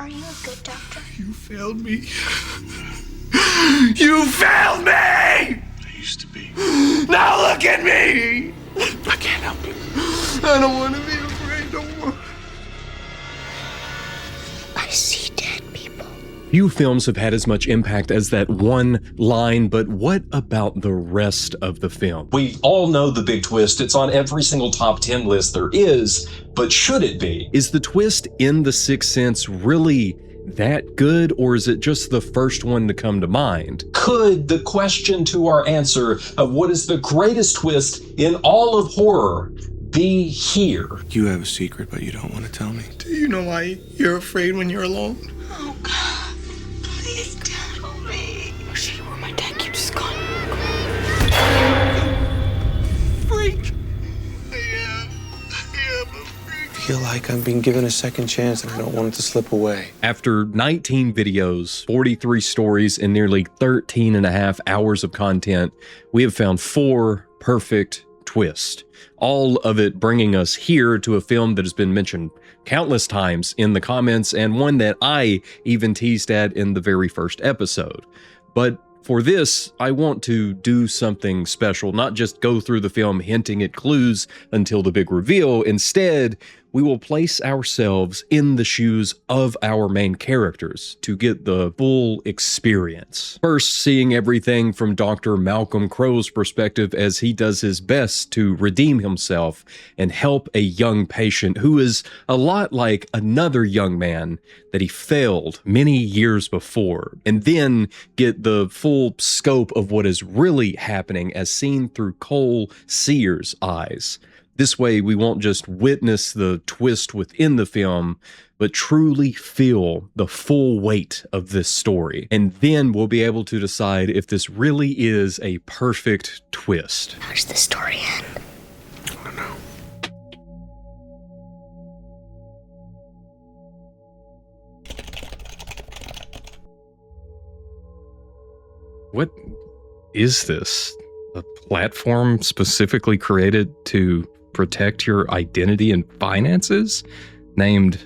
Are you a good doctor? You failed me. You failed me! I used to be. Now look at me! I can't help you. I don't want to be afraid no more. I see dead people. Few films have had as much impact as that one line, but what about the rest of the film? We all know the big twist. It's on every single top 10 list there is, but should it be? Is the twist in The Sixth Sense really that good, or is it just the first one to come to mind? Could the question to our answer of what is the greatest twist in all of horror be here? You have a secret, but you don't want to tell me. Do you know why you're afraid when you're alone? Oh, God. Please tell me. I'll show you where my dad keeps his gun. Freak. I am a freak. I feel like I'm being given a second chance and I don't want it to slip away. After 19 videos, 43 stories, and nearly 13 and a half hours of content, we have found 4 perfect twists. All of it bringing us here to a film that has been mentioned countless times in the comments, and one that I even teased at in the very first episode. But for this, I want to do something special, not just go through the film hinting at clues until the big reveal. Instead, we will place ourselves in the shoes of our main characters to get the full experience. First, seeing everything from Dr. Malcolm Crowe's perspective as he does his best to redeem himself and help a young patient who is a lot like another young man that he failed many years before, and then get the full scope of what is really happening as seen through Sear's eyes. This way, we won't just witness the twist within the film, but truly feel the full weight of this story. And then we'll be able to decide if this really is a perfect twist. How does the story end? I don't know. What is this? A platform specifically created to protect your identity and finances, named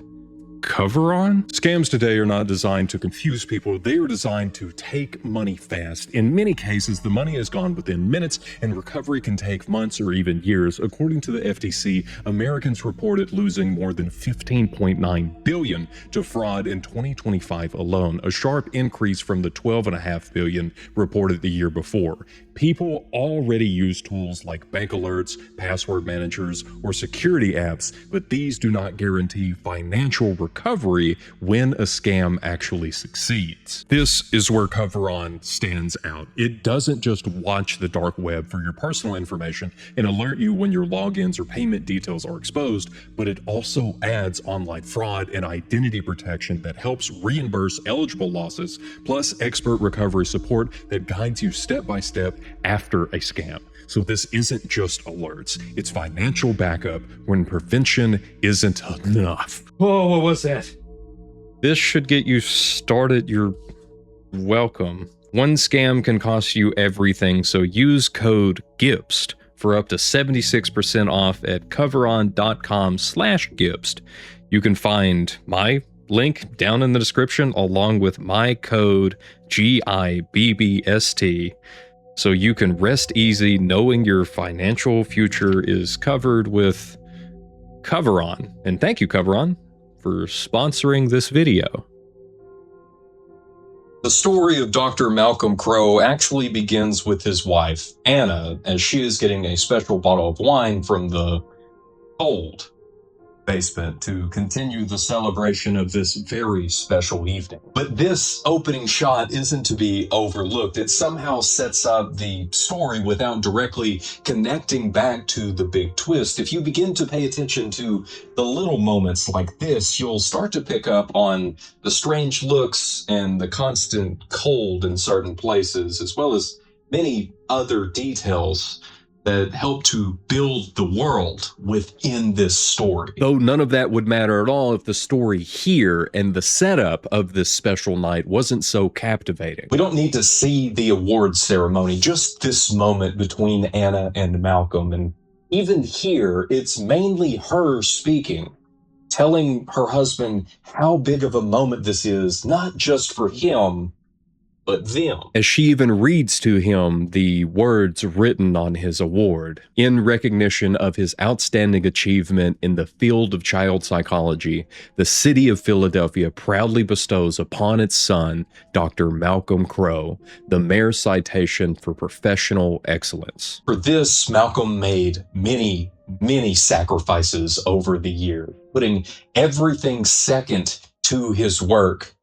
Coveron? Scams today are not designed to confuse people. They are designed to take money fast. In many cases, the money is gone within minutes, and recovery can take months or even years. According to the FTC, Americans reported losing more than $15.9 billion to fraud in 2025 alone, a sharp increase from the $12.5 billion reported the year before. People already use tools like bank alerts, password managers, or security apps, but these do not guarantee financial recovery when a scam actually succeeds. This is where Coveron stands out. It doesn't just watch the dark web for your personal information and alert you when your logins or payment details are exposed, but it also adds online fraud and identity protection that helps reimburse eligible losses, plus expert recovery support that guides you step by step after a scam. So this isn't just alerts, it's financial backup when prevention isn't enough. Whoa, what was that? This should get you started. You're welcome. One scam can cost you everything, so use code GIBBST for up to 76% off at coveron.com/Gibbst. You can find my link down in the description along with my code GIBBST, so you can rest easy knowing your financial future is covered with Coveron. And thank you, Coveron, for sponsoring this video. The story of Dr. Malcolm Crowe actually begins with his wife, Anna, as she is getting a special bottle of wine from the cold basement to continue the celebration of this very special evening. But this opening shot isn't to be overlooked. It somehow sets up the story without directly connecting back to the big twist. If you begin to pay attention to the little moments like this, you'll start to pick up on the strange looks and the constant cold in certain places, as well as many other details that help to build the world within this story. Though none of that would matter at all if the story here and the setup of this special night wasn't so captivating. We don't need to see the award ceremony, just this moment between Anna and Malcolm. And even here, it's mainly her speaking, telling her husband how big of a moment this is, not just for him, but them. As she even reads to him the words written on his award, in recognition of his outstanding achievement in the field of child psychology, the city of Philadelphia proudly bestows upon its son, Dr. Malcolm Crowe, the mayor's citation for professional excellence. For this, Malcolm made many sacrifices over the year, putting everything second to his work,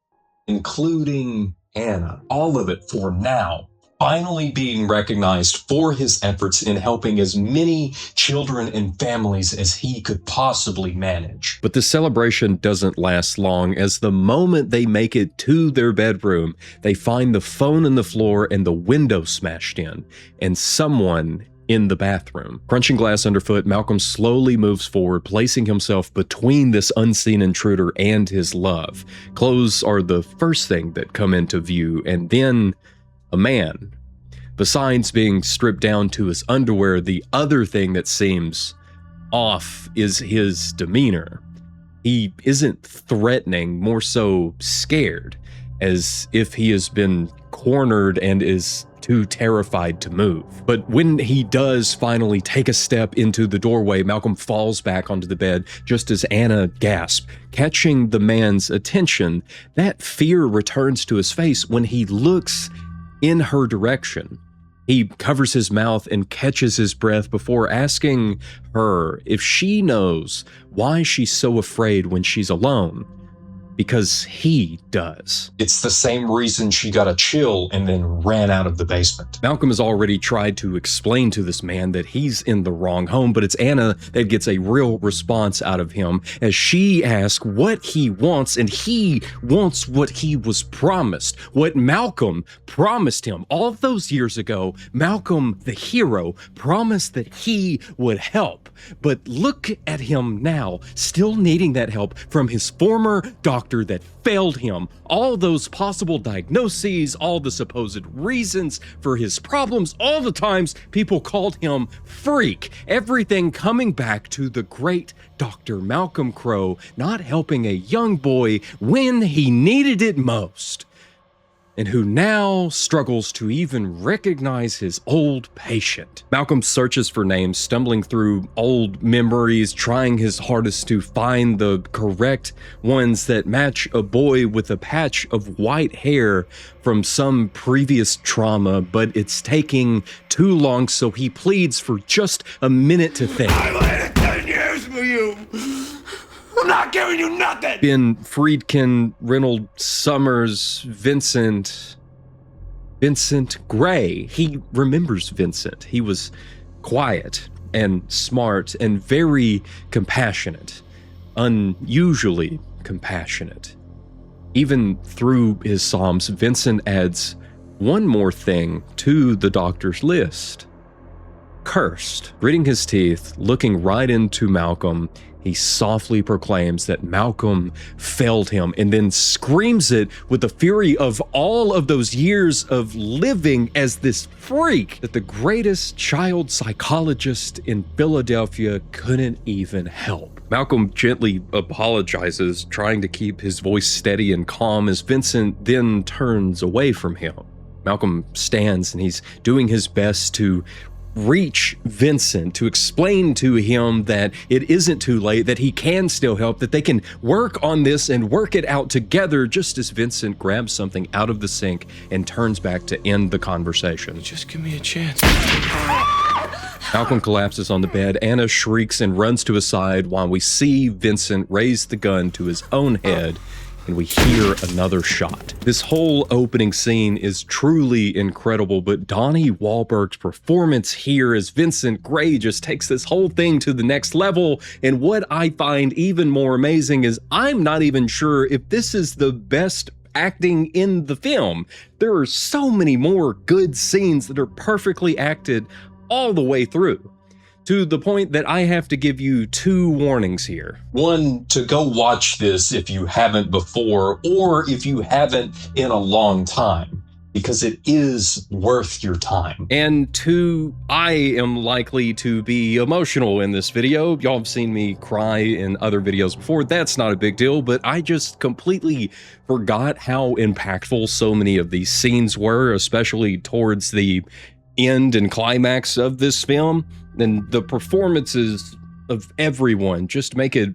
including Anna, all of it for now, finally being recognized for his efforts in helping as many children and families as he could possibly manage. But the celebration doesn't last long, as the moment they make it to their bedroom, they find the phone on the floor and the window smashed in, and someone in the bathroom. Crunching glass underfoot, Malcolm slowly moves forward, placing himself between this unseen intruder and his love. Clothes are the first thing that come into view, and then a man. Besides being stripped down to his underwear, the other thing that seems off is his demeanor. He isn't threatening, more so scared, as if he has been cornered and is too terrified to move. But when he does finally take a step into the doorway, Malcolm falls back onto the bed just as Anna gasps. Catching the man's attention, that fear returns to his face when he looks in her direction. He covers his mouth and catches his breath before asking her if she knows why she's so afraid when she's alone. Because he does. It's the same reason she got a chill and then ran out of the basement. Malcolm has already tried to explain to this man that he's in the wrong home, but it's Anna that gets a real response out of him as she asks what he wants, and he wants what he was promised, what Malcolm promised him. All of those years ago, Malcolm, the hero, promised that he would help. But look at him now, still needing that help from his former doctor that failed him. All those possible diagnoses, all the supposed reasons for his problems, all the times people called him freak. Everything coming back to the great Dr. Malcolm Crowe not helping a young boy when he needed it most, and who now struggles to even recognize his old patient. Malcolm searches for names, stumbling through old memories, trying his hardest to find the correct ones that match a boy with a patch of white hair from some previous trauma, but it's taking too long, so he pleads for just a minute to think. I waited 10 years for you. I'm not giving you nothing. Ben Friedkin, Reynold Summers, Vincent Gray. He remembers Vincent. He was quiet and smart and very compassionate, unusually compassionate. Even through his psalms, Vincent adds one more thing to the doctor's list. Cursed. Gritting his teeth, looking right into Malcolm, he softly proclaims that Malcolm failed him and then screams it with the fury of all of those years of living as this freak that the greatest child psychologist in Philadelphia couldn't even help. Malcolm gently apologizes, trying to keep his voice steady and calm as Vincent then turns away from him. Malcolm stands and he's doing his best to reach Vincent, to explain to him that it isn't too late, that he can still help, that they can work on this and work it out together, just as Vincent grabs something out of the sink and turns back to end the conversation. Just give me a chance. Malcolm collapses on the bed. Anna shrieks and runs to his side while we see Vincent raise the gun to his own head and we hear another shot. This whole opening scene is truly incredible, but Donnie Wahlberg's performance here as Vincent Gray just takes this whole thing to the next level. And what I find even more amazing is I'm not even sure if this is the best acting in the film. There are so many more good scenes that are perfectly acted all the way through, to the point that I have to give you 2 warnings here. One, to go watch this if you haven't before, or if you haven't in a long time. because it is worth your time. And two, I am likely to be emotional in this video. Y'all have seen me cry in other videos before. That's not a big deal, but I just completely forgot how impactful so many of these scenes were, especially towards the end and climax of this film. And the performances of everyone just make it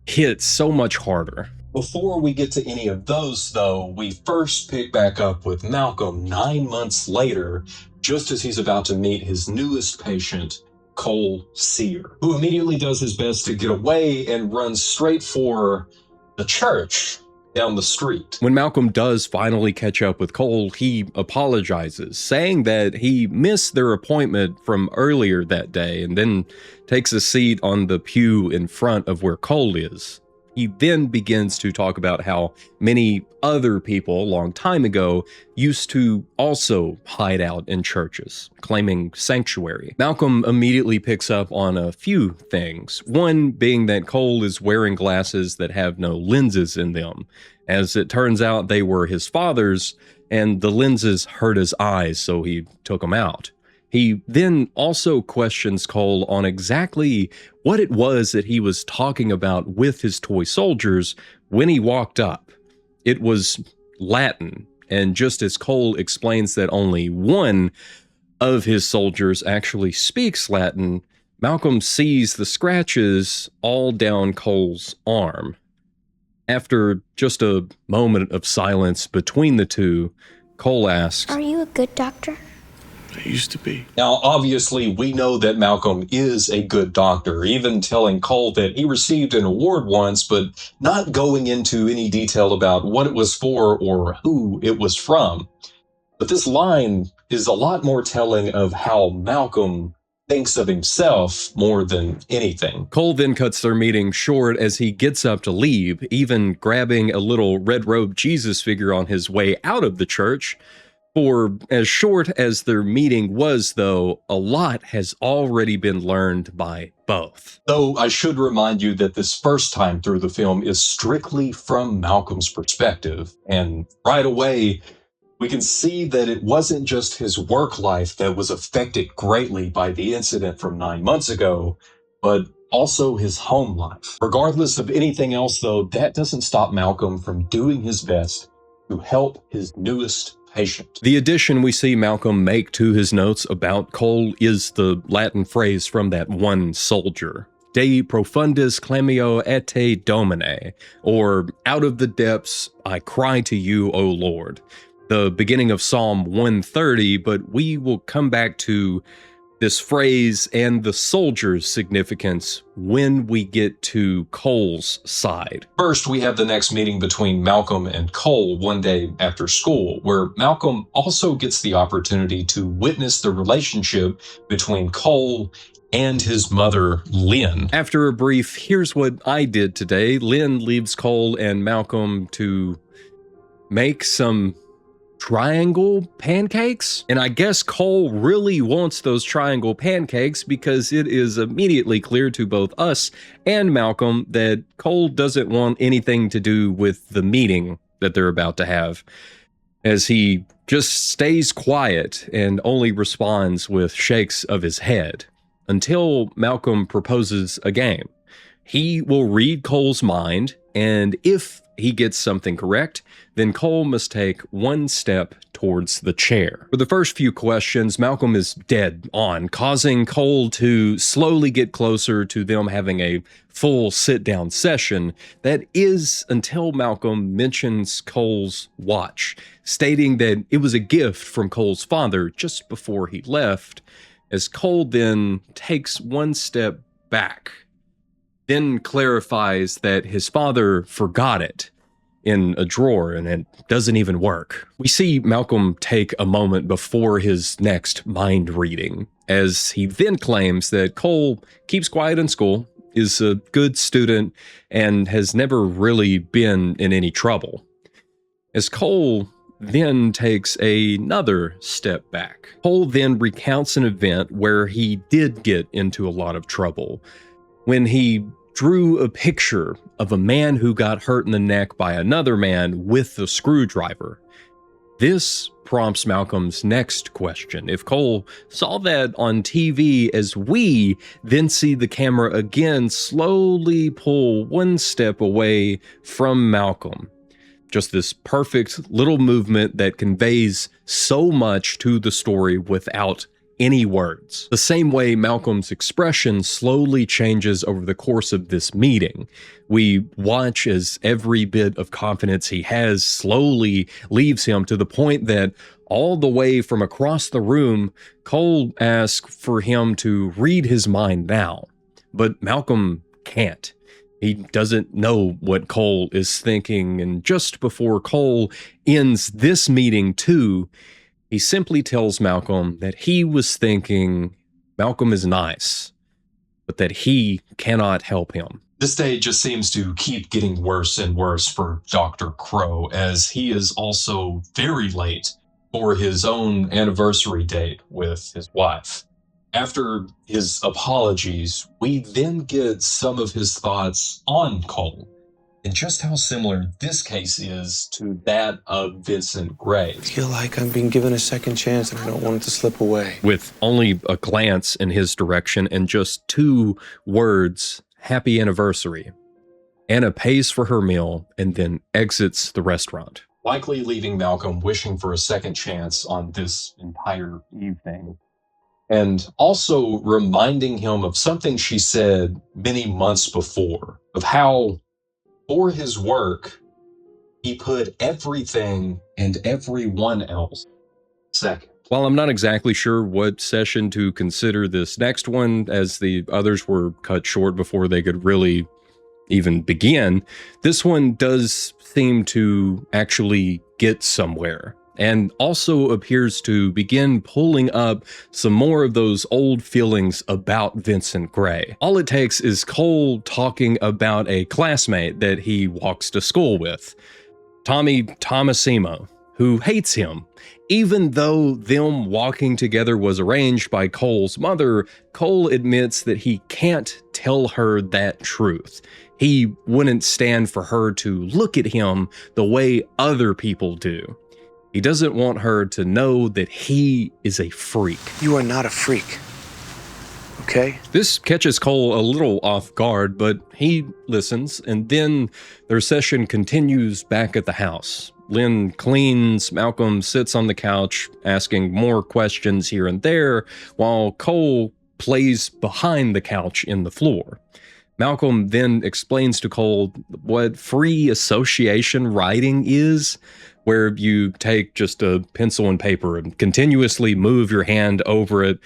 hit so much harder. Before we get to any of those, though, we first pick back up with Malcolm 9 months later, just as he's about to meet his newest patient, Cole Sear, who immediately does his best to get away and runs straight for the church down the street. When Malcolm does finally catch up with Cole, he apologizes, saying that he missed their appointment from earlier that day, and then takes a seat on the pew in front of where Cole is. He then begins to talk about how many other people a long time ago used to also hide out in churches, claiming sanctuary. Malcolm immediately picks up on a few things, one being that Cole is wearing glasses that have no lenses in them. As it turns out, they were his father's, and the lenses hurt his eyes, so he took them out. He then also questions Cole on exactly what it was that he was talking about with his toy soldiers when he walked up. It was Latin, and just as Cole explains that only one of his soldiers actually speaks Latin, Malcolm sees the scratches all down Cole's arm. After just a moment of silence between the two, Cole asks, Are you a good doctor? I used to be. Now, obviously, we know that Malcolm is a good doctor, even telling Cole that he received an award once, but not going into any detail about what it was for or who it was from. But this line is a lot more telling of how Malcolm thinks of himself more than anything. Cole then cuts their meeting short as he gets up to leave, even grabbing a little red-robed Jesus figure on his way out of the church. For as short as their meeting was, though, a lot has already been learned by both. Though I should remind you that this first time through the film is strictly from Malcolm's perspective, and right away, we can see that it wasn't just his work life that was affected greatly by the incident from 9 months ago, but also his home life. Regardless of anything else, though, that doesn't stop Malcolm from doing his best to help his newest patient. The addition we see Malcolm make to his notes about Cole is the Latin phrase from that one soldier, De profundis clamio et domine, or out of the depths I cry to you, O Lord. The beginning of Psalm 130, but we will come back to this phrase and the soldier's significance when we get to Cole's side. First, we have the next meeting between Malcolm and Cole one day after school, where Malcolm also gets the opportunity to witness the relationship between Cole and his mother, Lynn. After a brief, here's what I did today, Lynn leaves Cole and Malcolm to make some triangle pancakes, and I guess Cole really wants those triangle pancakes because it is immediately clear to both us and Malcolm that Cole doesn't want anything to do with the meeting that they're about to have, as he just stays quiet and only responds with shakes of his head until Malcolm proposes a game. He will read Cole's mind, and if he gets something correct, then Cole must take one step towards the chair. For the first few questions, Malcolm is dead on, causing Cole to slowly get closer to them having a full sit-down session. That is until Malcolm mentions Cole's watch, stating that it was a gift from Cole's father just before he left, as Cole then takes one step back, then clarifies that his father forgot it in a drawer and it doesn't even work. We see Malcolm take a moment before his next mind reading, as he then claims that Cole keeps quiet in school, is a good student, and has never really been in any trouble. As Cole then takes another step back, Cole then recounts an event where he did get into a lot of trouble, when he drew a picture of a man who got hurt in the neck by another man with a screwdriver. This prompts Malcolm's next question. If Cole saw that on TV as we then see the camera again slowly pull one step away from Malcolm. Just this perfect little movement that conveys so much to the story without any words. The same way Malcolm's expression slowly changes over the course of this meeting. We watch as every bit of confidence he has slowly leaves him to the point that all the way from across the room, Cole asks for him to read his mind now. But Malcolm can't. He doesn't know what Cole is thinking, and just before Cole ends this meeting too, he simply tells Malcolm that he was thinking Malcolm is nice, but that he cannot help him. This day just seems to keep getting worse and worse for Dr. Crowe, as he is also very late for his own anniversary date with his wife. After his apologies, we then get some of his thoughts on Cole, and just how similar this case is to that of Vincent Gray. I feel like I'm being given a second chance and I don't want it to slip away. With only a glance in his direction and just 2 words, happy anniversary, Anna pays for her meal and then exits the restaurant. Likely leaving Malcolm wishing for a second chance on this entire evening. And also reminding him of something she said many months before, of how for his work, he put everything and everyone else second. While I'm not exactly sure what session to consider this next one, as the others were cut short before they could really even begin, this one does seem to actually get somewhere, and also appears to begin pulling up some more of those old feelings about Vincent Gray. All it takes is Cole talking about a classmate that he walks to school with, Tommy Tomasimo, who hates him. Even though them walking together was arranged by Cole's mother, Cole admits that he can't tell her that truth. He wouldn't stand for her to look at him the way other people do. He doesn't want her to know that he is a freak. You are not a freak. Okay? This catches Cole a little off guard, but he listens, and then their session continues back at the house. Lynn cleans, Malcolm sits on the couch, asking more questions here and there, while Cole plays behind the couch in the floor. Malcolm then explains to Cole what free association writing is, where you take just a pencil and paper and continuously move your hand over it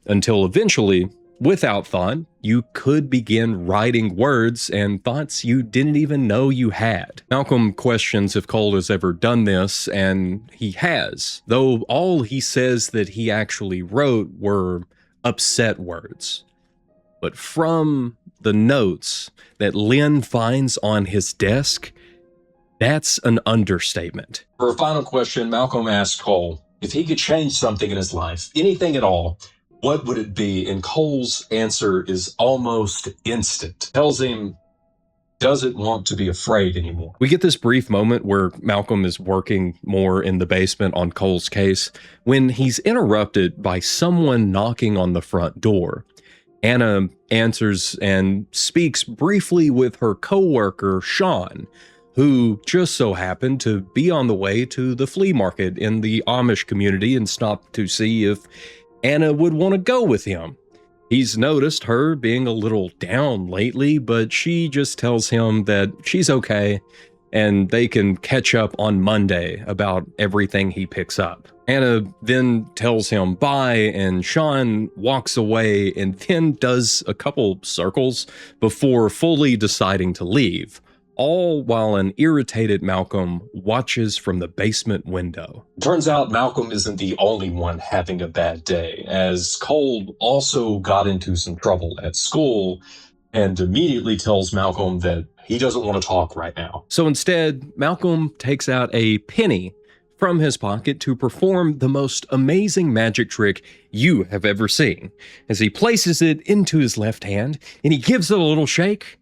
until eventually, without thought, you could begin writing words and thoughts you didn't even know you had. Malcolm questions if Cole has ever done this, and he has, though all he says that he actually wrote were upset words. But from the notes that Lynn finds on his desk, that's an understatement. For a final question, Malcolm asked Cole if he could change something in his life, anything at all, what would it be? And Cole's answer is almost instant. Tells him doesn't want to be afraid anymore. We get this brief moment where Malcolm is working more in the basement on Cole's case when he's interrupted by someone knocking on the front door. Anna answers and speaks briefly with her coworker, Sean, who just so happened to be on the way to the flea market in the Amish community and stopped to see if Anna would want to go with him. He's noticed her being a little down lately, but she just tells him that she's okay and they can catch up on Monday about everything he picks up. Anna then tells him bye, and Sean walks away and then does a couple circles before fully deciding to leave, all while an irritated Malcolm watches from the basement window. Turns out Malcolm isn't the only one having a bad day, as Cole also got into some trouble at school and immediately tells Malcolm that he doesn't want to talk right now. So instead, Malcolm takes out a penny from his pocket to perform the most amazing magic trick you have ever seen, as he places it into his left hand and he gives it a little shake.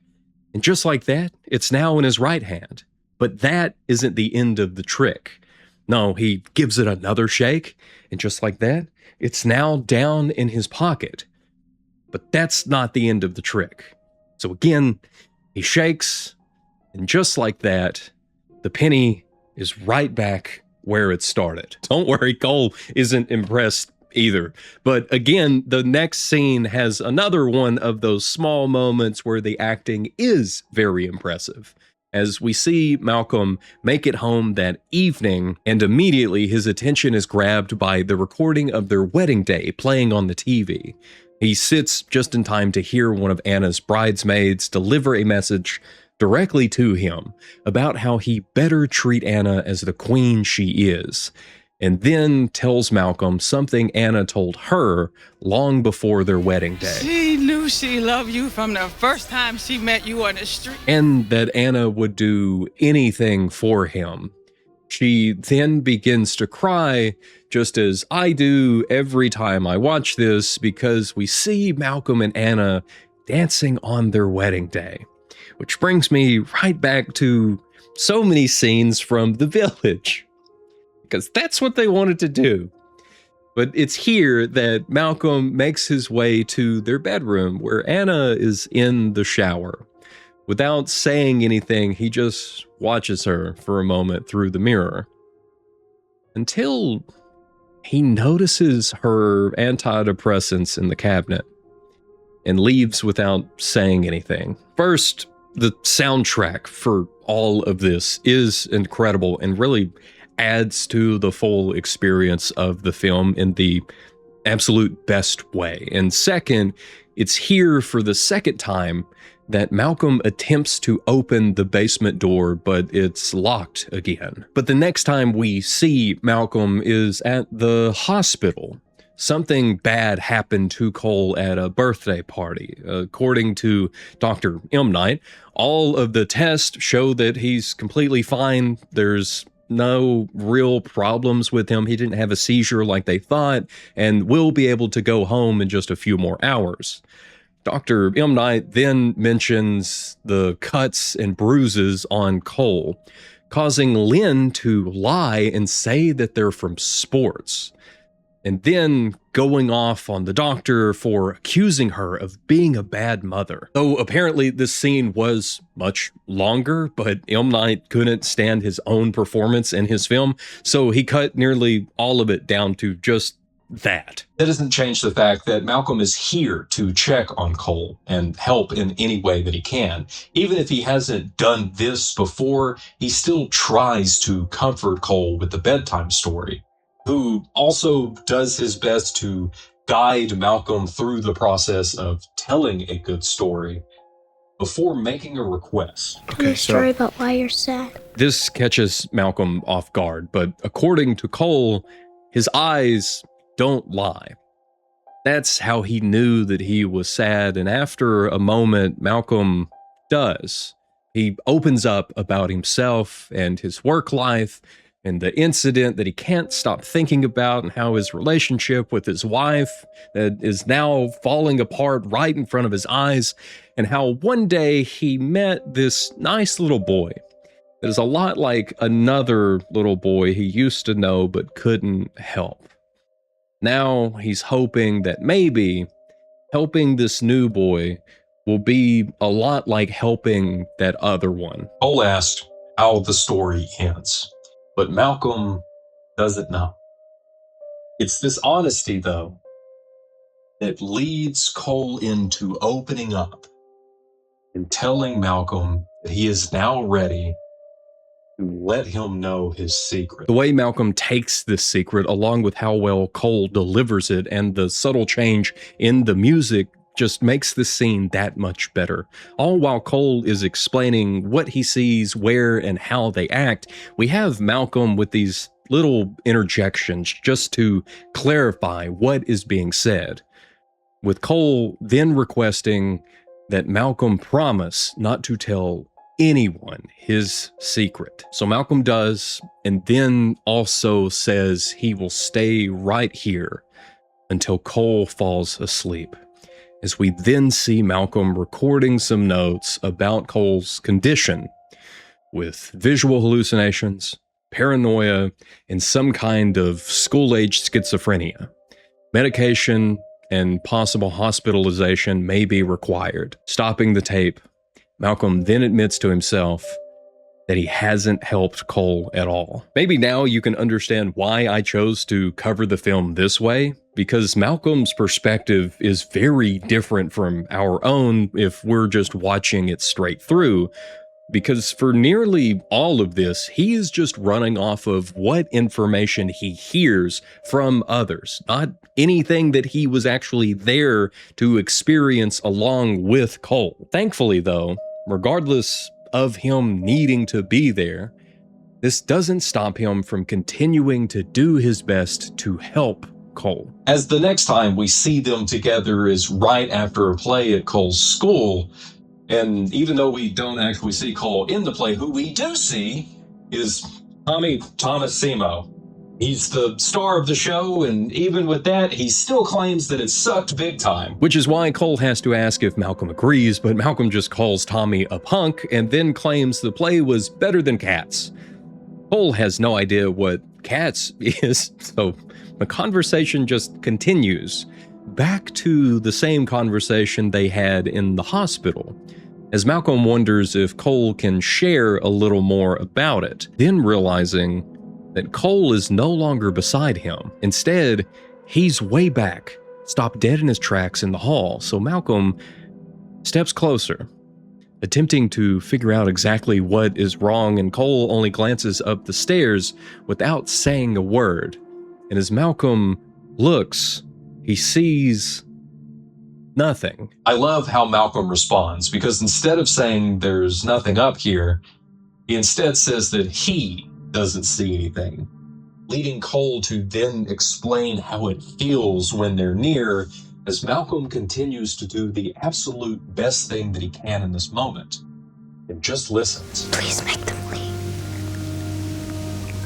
And just like that, it's now in his right hand. But that isn't the end of the trick. No, he gives it another shake, and just like that, it's now down in his pocket. But that's not the end of the trick. So again, he shakes, and just like that, the penny is right back where it started. Don't worry, Cole isn't impressed either. But again, the next scene has another one of those small moments where the acting is very impressive. As we see Malcolm make it home that evening, and immediately his attention is grabbed by the recording of their wedding day playing on the TV. He sits just in time to hear one of Anna's bridesmaids deliver a message directly to him about how he better treat Anna as the queen she is, and then tells Malcolm something Anna told her long before their wedding day. She knew she loved you from the first time she met you on the street. And that Anna would do anything for him. She then begins to cry, just as I do every time I watch this, because we see Malcolm and Anna dancing on their wedding day. Which brings me right back to so many scenes from The Village, because that's what they wanted to do. But it's here that Malcolm makes his way to their bedroom where Anna is in the shower. Without saying anything, he just watches her for a moment through the mirror, until he notices her antidepressants in the cabinet and leaves without saying anything. First, the soundtrack for all of this is incredible and really adds to the full experience of the film in the absolute best way. And second, it's here for the second time that Malcolm attempts to open the basement door, but it's locked again. But the next time we see Malcolm is at the hospital. Something bad happened to Cole at a birthday party. According to Dr. M. Night, all of the tests show that he's completely fine. There's no real problems with him. He didn't have a seizure like they thought, and will be able to go home in just a few more hours. Dr. M. Night then mentions the cuts and bruises on Cole, causing Lynn to lie and say that they're from sports, and then going off on the doctor for accusing her of being a bad mother. Though apparently this scene was much longer, but M. Night couldn't stand his own performance in his film, so he cut nearly all of it down to just that. That doesn't change the fact that Malcolm is here to check on Cole and help in any way that he can. Even if he hasn't done this before, he still tries to comfort Cole with the bedtime story, who also does his best to guide Malcolm through the process of telling a good story before making a request. Tell me a story about why you're sad. This catches Malcolm off guard, but according to Cole, his eyes don't lie. That's how he knew that he was sad, and after a moment, Malcolm does. He opens up about himself and his work life, and the incident that he can't stop thinking about, and how his relationship with his wife that is now falling apart right in front of his eyes, and how one day he met this nice little boy that is a lot like another little boy he used to know but couldn't help. Now he's hoping that maybe helping this new boy will be a lot like helping that other one. Cole asked how the story ends, but Malcolm doesn't know. It's this honesty, though, that leads Cole into opening up and telling Malcolm that he is now ready to let him know his secret. The way Malcolm takes this secret, along with how well Cole delivers it, and the subtle change in the music, just makes the scene that much better. All while Cole is explaining what he sees, where, and how they act, we have Malcolm with these little interjections just to clarify what is being said, with Cole then requesting that Malcolm promise not to tell anyone his secret. So Malcolm does, and then also says he will stay right here until Cole falls asleep. As we then see Malcolm recording some notes about Cole's condition, with visual hallucinations, paranoia, and some kind of school-age schizophrenia. Medication and possible hospitalization may be required. Stopping the tape, Malcolm then admits to himself that he hasn't helped Cole at all. Maybe now you can understand why I chose to cover the film this way, because Malcolm's perspective is very different from our own if we're just watching it straight through, because for nearly all of this, he is just running off of what information he hears from others, not anything that he was actually there to experience along with Cole. Thankfully, though, regardless of him needing to be there, this doesn't stop him from continuing to do his best to help Cole. As the next time we see them together is right after a play at Cole's school, and even though we don't actually see Cole in the play, who we do see is Tommy Thomasimo. He's the star of the show, and even with that, he still claims that it sucked big time. Which is why Cole has to ask if Malcolm agrees, but Malcolm just calls Tommy a punk and then claims the play was better than Cats. Cole has no idea what Cats is, so the conversation just continues. Back to the same conversation they had in the hospital, as Malcolm wonders if Cole can share a little more about it, then realizing that Cole is no longer beside him. Instead, he's way back, stopped dead in his tracks in the hall, so Malcolm steps closer, attempting to figure out exactly what is wrong, and Cole only glances up the stairs without saying a word. And as Malcolm looks, he sees nothing. I love how Malcolm responds, because instead of saying there's nothing up here, he instead says that he doesn't see anything, leading Cole to then explain how it feels when they're near, as Malcolm continues to do the absolute best thing that he can in this moment, and just listens. Please make them leave.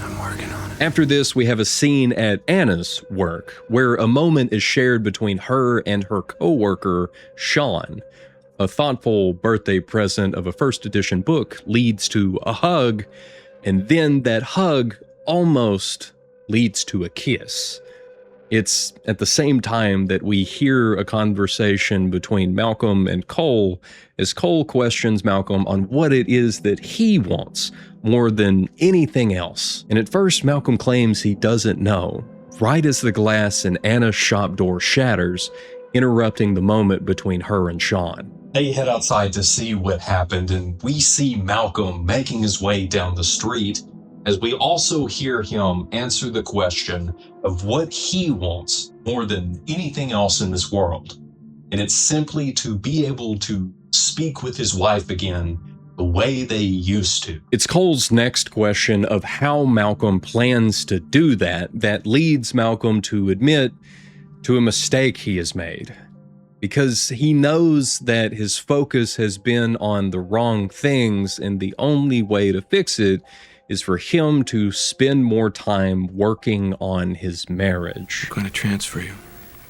I'm working on it. After this, we have a scene at Anna's work, where a moment is shared between her and her co-worker, Sean. A thoughtful birthday present of a first edition book leads to a hug, and then that hug almost leads to a kiss. It's at the same time that we hear a conversation between Malcolm and Cole, as Cole questions Malcolm on what it is that he wants more than anything else. And at first, Malcolm claims he doesn't know, right as the glass in Anna's shop door shatters, interrupting the moment between her and Sean. They head outside to see what happened, and we see Malcolm making his way down the street, as we also hear him answer the question of what he wants more than anything else in this world. And it's simply to be able to speak with his wife again the way they used to. It's Cole's next question of how Malcolm plans to do that leads Malcolm to admit to a mistake he has made. Because he knows that his focus has been on the wrong things, and the only way to fix it is for him to spend more time working on his marriage. I'm going to transfer you.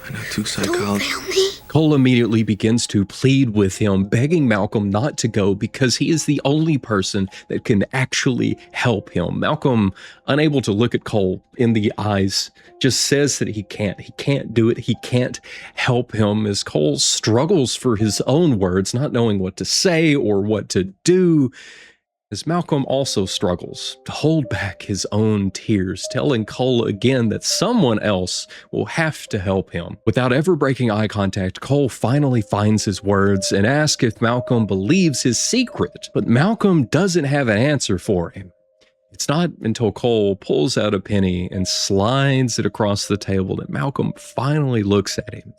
I know 2 Don't psychologists. fail me. Cole immediately begins to plead with him, begging Malcolm not to go because he is the only person that can actually help him. Malcolm, unable to look at Cole in the eyes, just says that he can't do it, he can't help him, as Cole struggles for his own words, not knowing what to say or what to do, as Malcolm also struggles to hold back his own tears, telling Cole again that someone else will have to help him. Without ever breaking eye contact, Cole finally finds his words and asks if Malcolm believes his secret, but Malcolm doesn't have an answer for him. It's not until Cole pulls out a penny and slides it across the table that Malcolm finally looks at him.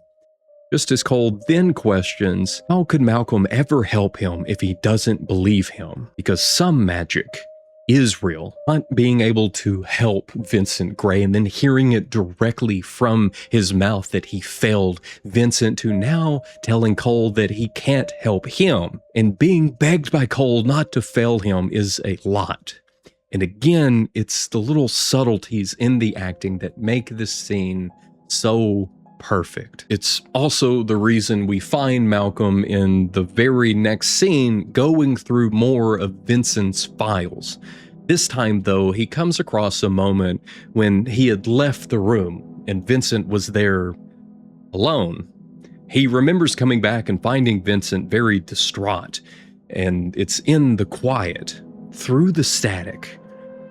Just as Cole then questions, how could Malcolm ever help him if he doesn't believe him? Because some magic is real. Not being able to help Vincent Gray and then hearing it directly from his mouth that he failed Vincent, to now telling Cole that he can't help him. And being begged by Cole not to fail him is a lot. And again, it's the little subtleties in the acting that make this scene so perfect. It's also the reason we find Malcolm in the very next scene going through more of Vincent's files, This time, though, he comes across a moment when he had left the room and Vincent was there alone. He remembers coming back and finding Vincent very distraught, and it's in the quiet, through the static,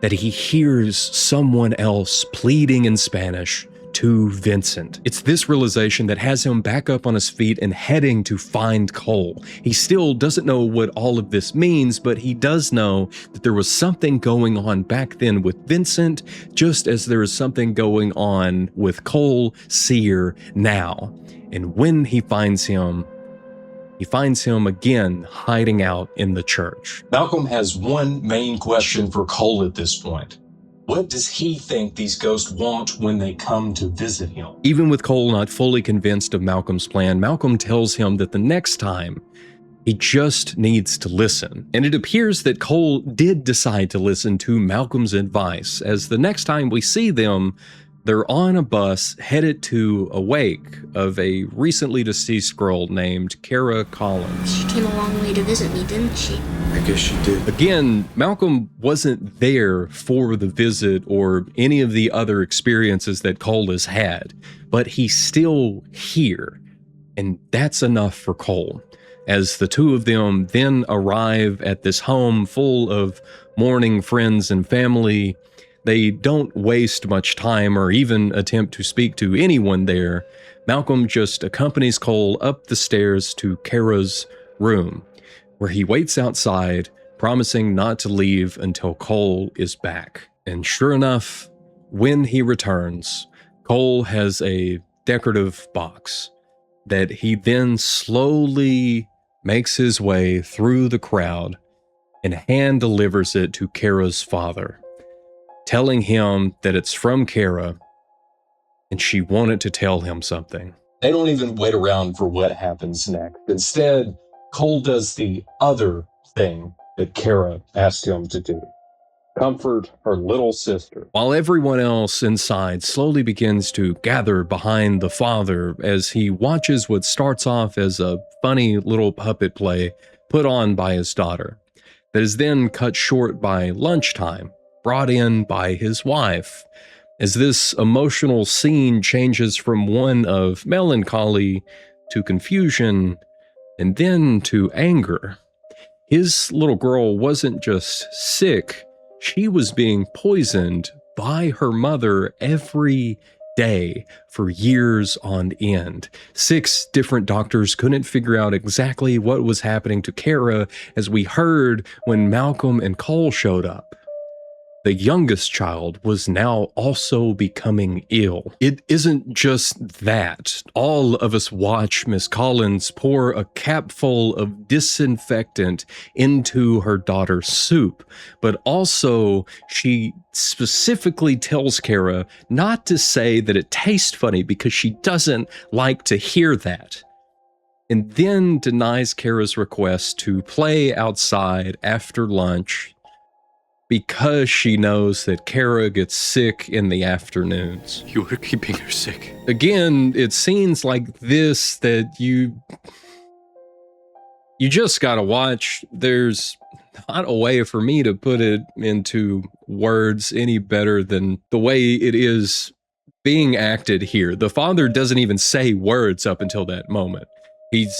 that he hears someone else pleading in Spanish to Vincent. It's this realization that has him back up on his feet and heading to find Cole. He still doesn't know what all of this means, but he does know that there was something going on back then with Vincent, just as there is something going on with Cole Sear now. And when he finds him again hiding out in the church. Malcolm has one main question for Cole at this point. What does he think these ghosts want when they come to visit him? Even with Cole not fully convinced of Malcolm's plan, Malcolm tells him that the next time, he just needs to listen. And it appears that Cole did decide to listen to Malcolm's advice, as the next time we see them, they're on a bus headed to a wake of a recently deceased girl named Kara Collins. She came a long way to visit me, didn't she? I guess she did. Again, Malcolm wasn't there for the visit or any of the other experiences that Cole has had, but he's still here, and that's enough for Cole. As the two of them then arrive at this home full of mourning friends and family, they don't waste much time or even attempt to speak to anyone there. Malcolm just accompanies Cole up the stairs to Kara's room, where he waits outside, promising not to leave until Cole is back. And sure enough, when he returns, Cole has a decorative box that he then slowly makes his way through the crowd and hand delivers it to Kara's father, telling him that it's from Kara and she wanted to tell him something. They don't even wait around for what happens next. Instead, Cole does the other thing that Kara asked him to do. Comfort her little sister. While everyone else inside slowly begins to gather behind the father as he watches what starts off as a funny little puppet play put on by his daughter, that is then cut short by lunchtime, brought in by his wife, as this emotional scene changes from one of melancholy to confusion and then to anger. His little girl wasn't just sick, she was being poisoned by her mother every day for years on end. 6 different doctors couldn't figure out exactly what was happening to Kara, as we heard when Malcolm and Cole showed up. The youngest child was now also becoming ill. It isn't just that. All of us watch Miss Collins pour a capful of disinfectant into her daughter's soup, but also she specifically tells Kara not to say that it tastes funny because she doesn't like to hear that, and then denies Kara's request to play outside after lunch because she knows that Kara gets sick in the afternoons. You were keeping her sick. Again, it's scenes like this that you just gotta watch. There's not a way for me to put it into words any better than the way it is being acted here. The father doesn't even say words up until that moment. He's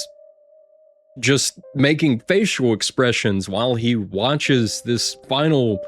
just making facial expressions while he watches this final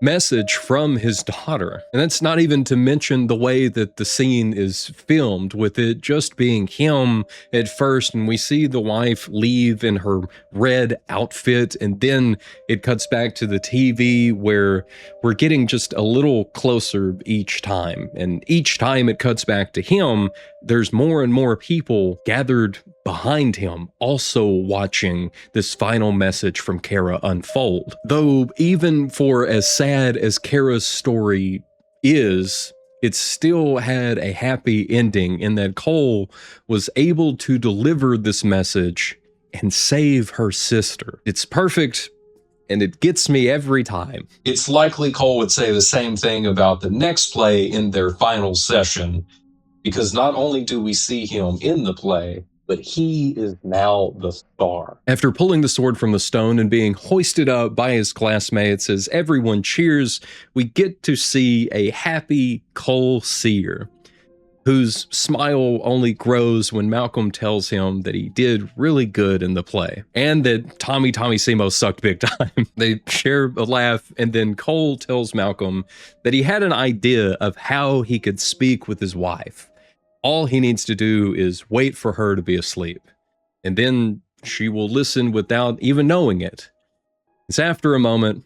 message from his daughter. And that's not even to mention the way that the scene is filmed, with it just being him at first, and we see the wife leave in her red outfit, and then it cuts back to the TV where we're getting just a little closer each time. And each time it cuts back to him, there's more and more people gathered behind him, also watching this final message from Kara unfold. Though even for as sad as Kara's story is, it still had a happy ending in that Cole was able to deliver this message and save her sister. It's perfect, and it gets me every time. It's likely Cole would say the same thing about the next play in their final session, because not only do we see him in the play, but he is now the star. After pulling the sword from the stone and being hoisted up by his classmates as everyone cheers, we get to see a happy Cole Sear, whose smile only grows when Malcolm tells him that he did really good in the play, and that Tommy Simo sucked big time. They share a laugh, and then Cole tells Malcolm that he had an idea of how he could speak with his wife. All he needs to do is wait for her to be asleep, and then she will listen without even knowing it. It's after a moment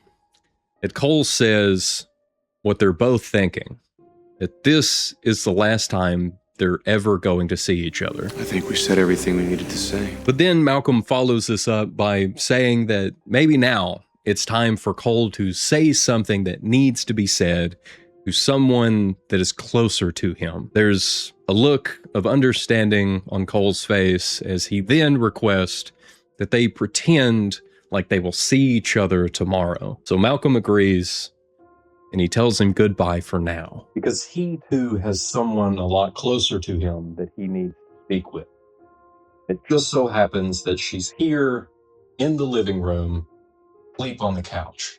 that Cole says what they're both thinking, that this is the last time they're ever going to see each other. I think we said everything we needed to say. But then Malcolm follows this up by saying that maybe now it's time for Cole to say something that needs to be said to someone that is closer to him. There's a look of understanding on Cole's face as he then requests that they pretend like they will see each other tomorrow. So Malcolm agrees, and he tells him goodbye for now. Because he too has someone a lot closer to him that he needs to speak with. It just so happens that she's here in the living room, asleep on the couch.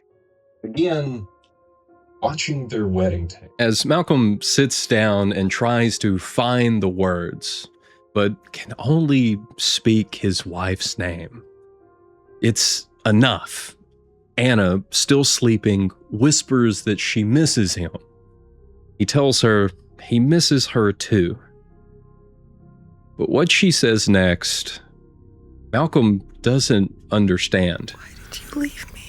Again, watching their wedding tape. As Malcolm sits down and tries to find the words, but can only speak his wife's name, it's enough. Anna, still sleeping, whispers that she misses him. He tells her he misses her too. But what she says next, Malcolm doesn't understand. Why did you leave me?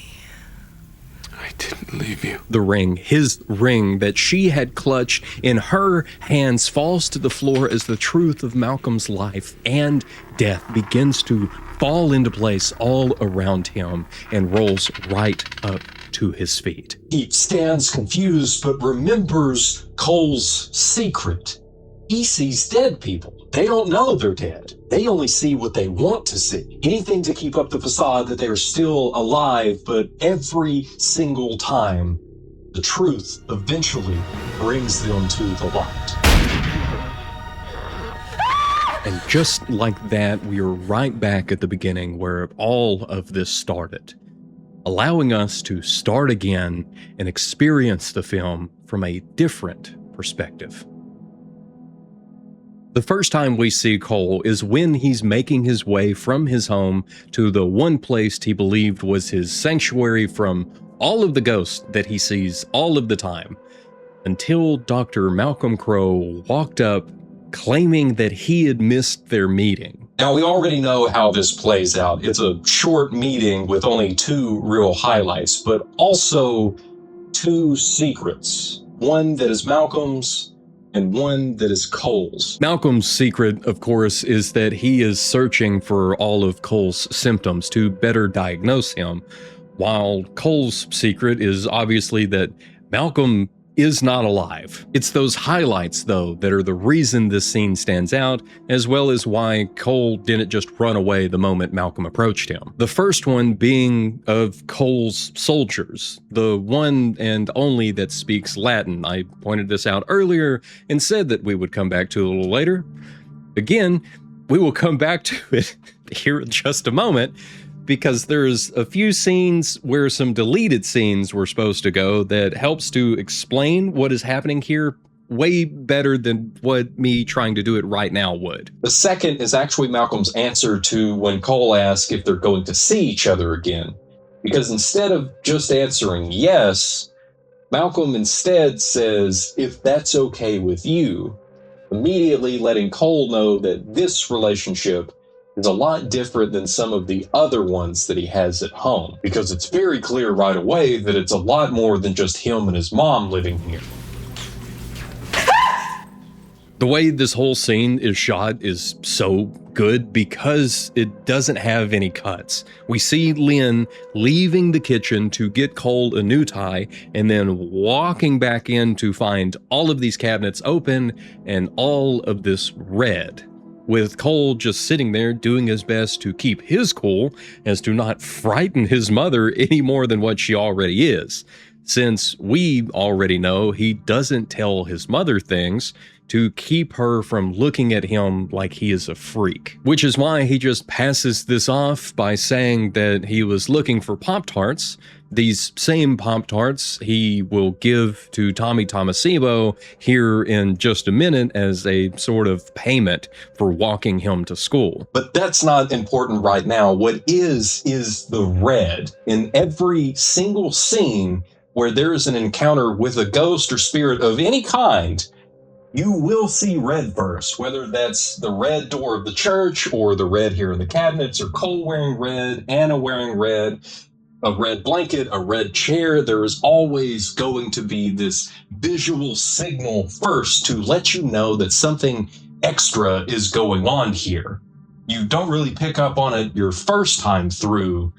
I didn't leave you. The ring, his ring that she had clutched in her hands, falls to the floor as the truth of Malcolm's life and death begins to fall into place all around him and rolls right up to his feet. He stands confused but remembers Cole's secret. He sees dead people. They don't know they're dead. They only see what they want to see. Anything to keep up the facade that they're still alive, but every single time, the truth eventually brings them to the light. And just like that, we are right back at the beginning where all of this started, allowing us to start again and experience the film from a different perspective. The first time we see Cole is when he's making his way from his home to the one place he believed was his sanctuary from all of the ghosts that he sees all of the time, until Dr. Malcolm Crowe walked up claiming that he had missed their meeting. Now, we already know how this plays out. It's a short meeting with only two real highlights, but also two secrets. One that is Malcolm's and one that is Cole's. Malcolm's secret, of course, is that he is searching for all of Cole's symptoms to better diagnose him, while Cole's secret is obviously that Malcolm is not alive. It's those highlights, though, that are the reason this scene stands out, as well as why Cole didn't just run away the moment Malcolm approached him. The first one being of Cole's soldiers, the one and only that speaks Latin. I pointed this out earlier and said that we would come back to it a little later. Again, we will come back to it here in just a moment, because there's a few scenes where some deleted scenes were supposed to go that helps to explain what is happening here way better than what me trying to do it right now would. The second is actually Malcolm's answer to when Cole asks if they're going to see each other again. Because instead of just answering yes, Malcolm instead says, if that's okay with you, immediately letting Cole know that this relationship is a lot different than some of the other ones that he has at home, because it's very clear right away that it's a lot more than just him and his mom living here. The way this whole scene is shot is so good because it doesn't have any cuts. We see Lynn leaving the kitchen to get Cole a new tie and then walking back in to find all of these cabinets open and all of this red, with Cole just sitting there doing his best to keep his cool as to not frighten his mother any more than what she already is. since we already know he doesn't tell his mother things to keep her from looking at him like he is a freak. Which is why he just passes this off by saying that he was looking for Pop-Tarts. These same Pop-Tarts he will give to Tommy Tomasebo here in just a minute as a sort of payment for walking him to school. But that's not important right now. What is the red. In every single scene where there is an encounter with a ghost or spirit of any kind, you will see red first, whether that's the red door of the church or the red here in the cabinets, or Cole wearing red, Anna wearing red, a red blanket, a red chair. There is always going to be this visual signal first to let you know that something extra is going on here. You don't really pick up on it your first time through,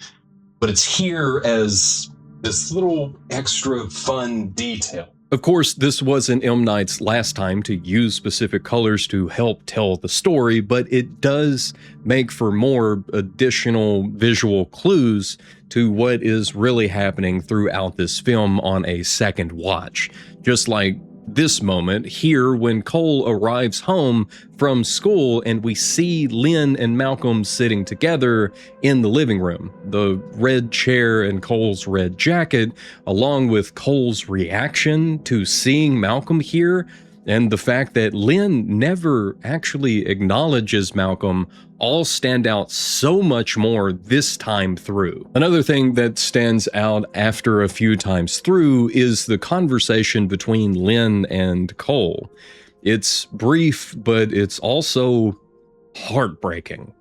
but it's here as this little extra fun detail. Of course, this wasn't M. Night's last time to use specific colors to help tell the story, but it does make for more additional visual clues to what is really happening throughout this film on a second watch. Just like this moment here when Cole arrives home from school and we see Lynn and Malcolm sitting together in the living room. The red chair and Cole's red jacket, along with Cole's reaction to seeing Malcolm here, and the fact that Lynn never actually acknowledges Malcolm, all stand out so much more this time through. Another thing that stands out after a few times through is the conversation between Lynn and Cole. It's brief, but it's also heartbreaking.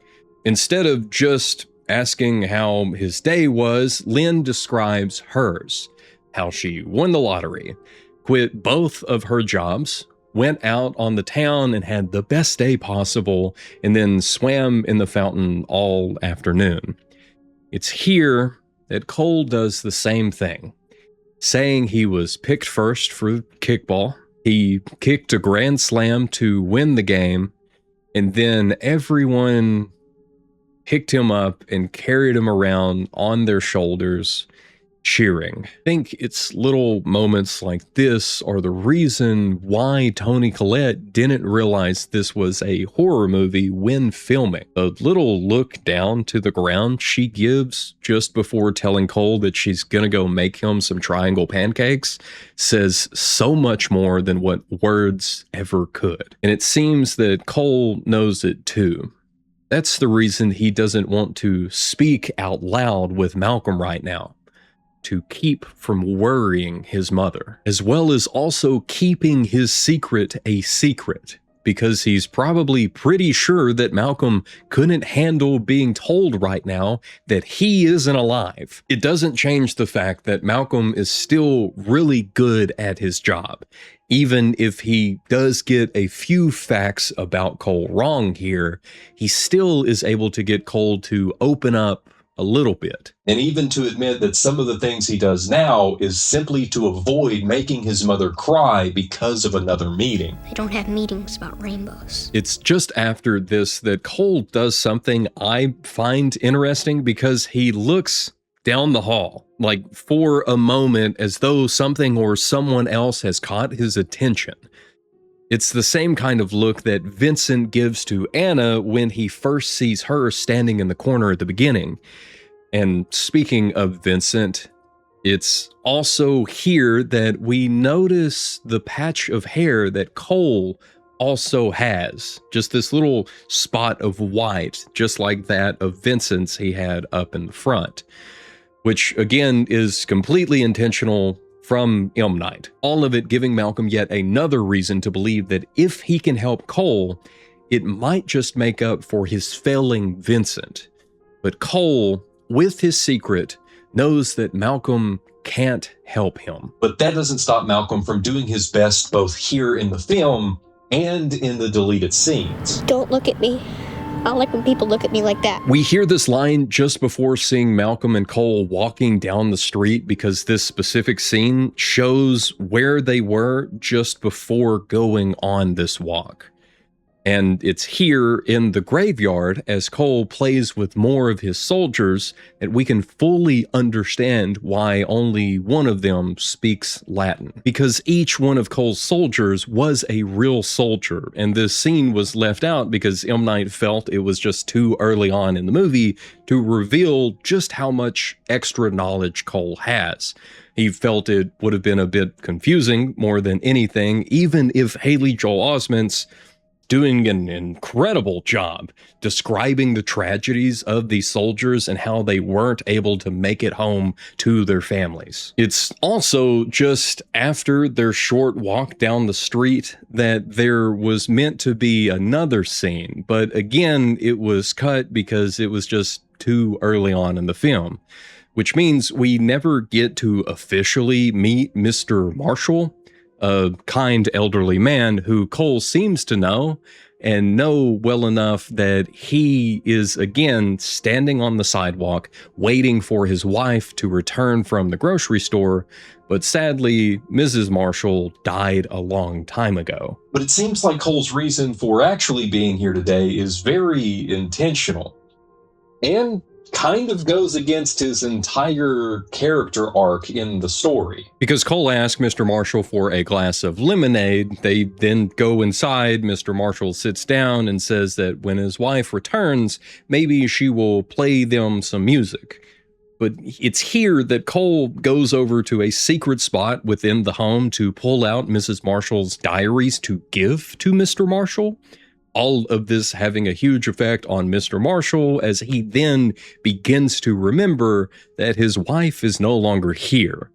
Instead of just asking how his day was, Lynn describes hers, how she won the lottery, quit both of her jobs, went out on the town and had the best day possible, and then swam in the fountain all afternoon. It's here that Cole does the same thing, saying he was picked first for kickball, he kicked a grand slam to win the game, and then everyone picked him up and carried him around on their shoulders, cheering. I think it's little moments like this are the reason why Toni Collette didn't realize this was a horror movie when filming. A little look down to the ground she gives just before telling Cole that she's gonna go make him some triangle pancakes says so much more than what words ever could. And it seems that Cole knows it too. That's the reason he doesn't want to speak out loud with Malcolm right now, to keep from worrying his mother, as well as also keeping his secret a secret, because he's probably pretty sure that Malcolm couldn't handle being told right now that he isn't alive. It doesn't change the fact that Malcolm is still really good at his job, even if he does get a few facts about Cole wrong here. He still is able to get Cole to open up a little bit. And even to admit that some of the things he does now is simply to avoid making his mother cry because of another meeting. They don't have meetings about rainbows. It's just after this that Cole does something I find interesting, because he looks down the hall, like for a moment, as though something or someone else has caught his attention. It's the same kind of look that Vincent gives to Anna when he first sees her standing in the corner at the beginning. And speaking of Vincent, it's also here that we notice the patch of hair that Cole also has. Just this little spot of white, just like that of Vincent's he had up in the front, which again is completely intentional from M. Night. All of it giving Malcolm yet another reason to believe that if he can help Cole, it might just make up for his failing Vincent. But Cole, with his secret, knows that Malcolm can't help him. But that doesn't stop Malcolm from doing his best both here in the film and in the deleted scenes. Don't look at me. I don't like when people look at me like that. We hear this line just before seeing Malcolm and Cole walking down the street, because this specific scene shows where they were just before going on this walk. And it's here in the graveyard, as Cole plays with more of his soldiers, that we can fully understand why only one of them speaks Latin. Because each one of Cole's soldiers was a real soldier, and this scene was left out because M. Night felt it was just too early on in the movie to reveal just how much extra knowledge Cole has. He felt it would have been a bit confusing more than anything, even if Haley Joel Osment's doing an incredible job describing the tragedies of these soldiers and how they weren't able to make it home to their families. It's also just after their short walk down the street that there was meant to be another scene, but again, it was cut because it was just too early on in the film, which means we never get to officially meet Mr. Marshall, a kind elderly man who Cole seems to know and know well enough that he is again standing on the sidewalk waiting for his wife to return from the grocery store, but sadly Mrs. Marshall died a long time ago. But it seems like Cole's reason for actually being here today is very intentional and kind of goes against his entire character arc in the story. Because Cole asked Mr. Marshall for a glass of lemonade, they then go inside. Mr. Marshall sits down and says that when his wife returns, maybe she will play them some music. But it's here that Cole goes over to a secret spot within the home to pull out Mrs. Marshall's diaries to give to Mr. Marshall. All of this having a huge effect on Mr. Marshall as he then begins to remember that his wife is no longer here,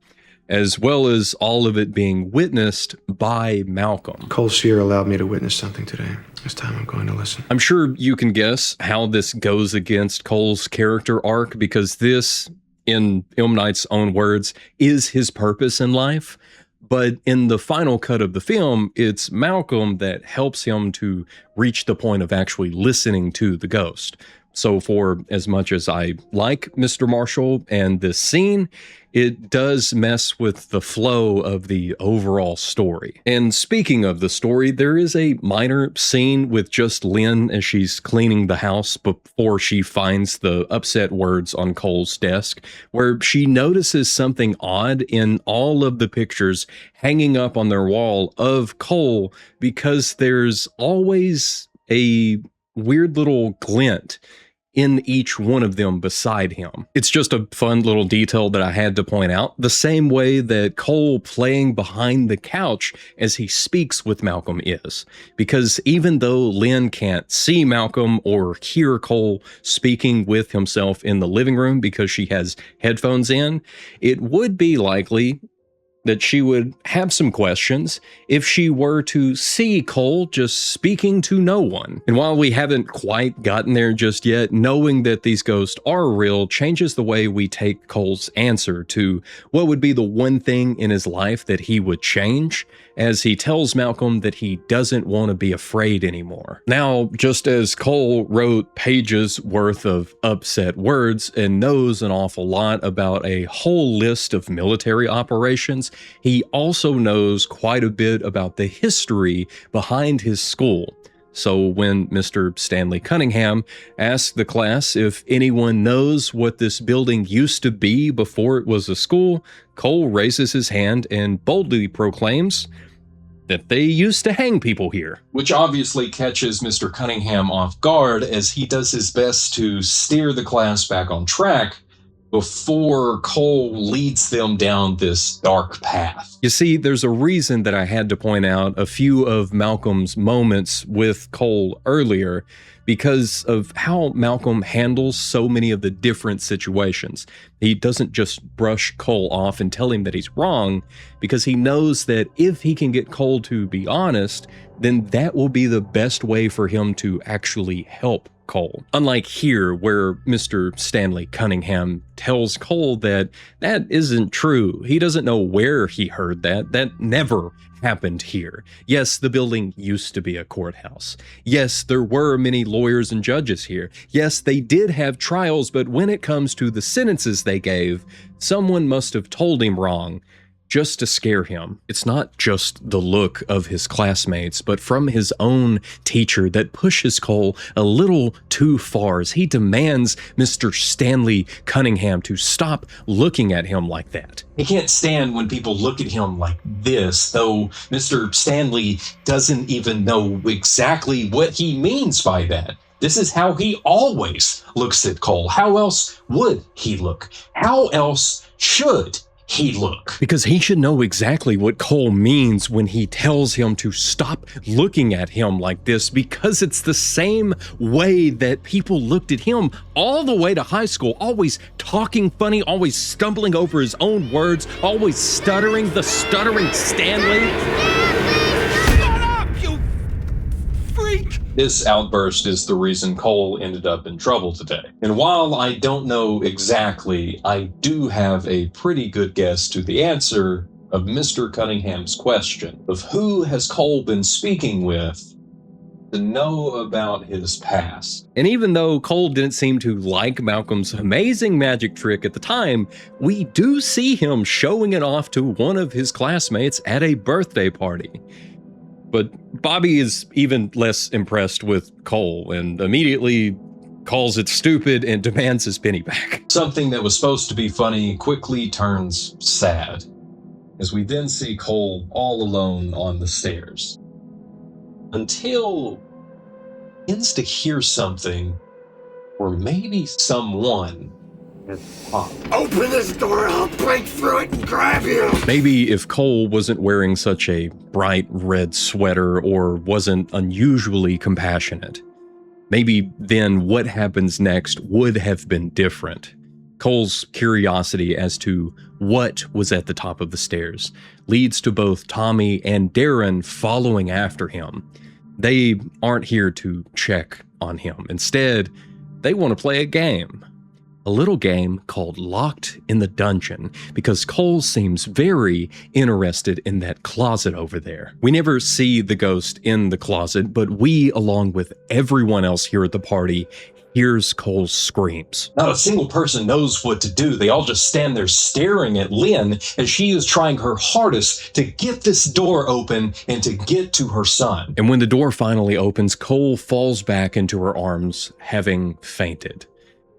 as well as all of it being witnessed by Malcolm. Cole Sear allowed me to witness something today. This time I'm going to listen. I'm sure you can guess how this goes against Cole's character arc, because this, in M. Night's own words, is his purpose in life. But in the final cut of the film, it's Malcolm that helps him to reach the point of actually listening to the ghost. So for as much as I like Mr. Marshall and this scene, it does mess with the flow of the overall story. And speaking of the story, there is a minor scene with just Lynn as she's cleaning the house before she finds the upset words on Cole's desk, where she notices something odd in all of the pictures hanging up on their wall of Cole, because there's always a weird little glint in each one of them beside him. It's just a fun little detail that I had to point out, the same way that Cole playing behind the couch as he speaks with Malcolm is. Because even though Lynn can't see Malcolm or hear Cole speaking with himself in the living room because she has headphones in, it would be likely that she would have some questions if she were to see Cole just speaking to no one. And while we haven't quite gotten there just yet, knowing that these ghosts are real changes the way we take Cole's answer to what would be the one thing in his life that he would change, as he tells Malcolm that he doesn't want to be afraid anymore. Now, just as Cole wrote pages worth of upset words and knows an awful lot about a whole list of military operations, he also knows quite a bit about the history behind his school. So when Mr. Stanley Cunningham asked the class if anyone knows what this building used to be before it was a school, Cole raises his hand and boldly proclaims that they used to hang people here. Which obviously catches Mr. Cunningham off guard as he does his best to steer the class back on track before Cole leads them down this dark path. You see, there's a reason that I had to point out a few of Malcolm's moments with Cole earlier, because of how Malcolm handles so many of the different situations. He doesn't just brush Cole off and tell him that he's wrong, because he knows that if he can get Cole to be honest, then that will be the best way for him to actually help Cole. Unlike here, where Mr. Stanley Cunningham tells Cole that that isn't true. He doesn't know where he heard that. That never happened here. Yes, the building used to be a courthouse. Yes, there were many lawyers and judges here. Yes, they did have trials, but when it comes to the sentences they gave, someone must have told him wrong, just to scare him. It's not just the look of his classmates, but from his own teacher that pushes Cole a little too far as he demands Mr. Stanley Cunningham to stop looking at him like that. He can't stand when people look at him like this, though Mr. Stanley doesn't even know exactly what he means by that. This is how he always looks at Cole. How else would he look? How else should he look? Because he should know exactly what Cole means when he tells him to stop looking at him like this, because it's the same way that people looked at him all the way to high school, always talking funny, always stumbling over his own words, always stuttering, the stuttering Stanley. Shut up, you freak! This outburst is the reason Cole ended up in trouble today. And while I don't know exactly, I do have a pretty good guess to the answer of Mr. Cunningham's question of who has Cole been speaking with to know about his past. And even though Cole didn't seem to like Malcolm's amazing magic trick at the time, we do see him showing it off to one of his classmates at a birthday party. But Bobby is even less impressed with Cole and immediately calls it stupid and demands his penny back. Something that was supposed to be funny quickly turns sad, as we then see Cole all alone on the stairs. Until he begins to hear something, or maybe someone, Open this door, I'll break through it and grab you! Maybe if Cole wasn't wearing such a bright red sweater or wasn't unusually compassionate, maybe then what happens next would have been different. Cole's curiosity as to what was at the top of the stairs leads to both Tommy and Darren following after him. They aren't here to check on him. Instead, they want to play a game. A little game called Locked in the Dungeon, because Cole seems very interested in that closet over there. We never see the ghost in the closet, but we, along with everyone else here at the party, hears Cole's screams. Not a single person knows what to do. They all just stand there staring at Lynn as she is trying her hardest to get this door open and to get to her son. And when the door finally opens, Cole falls back into her arms, having fainted.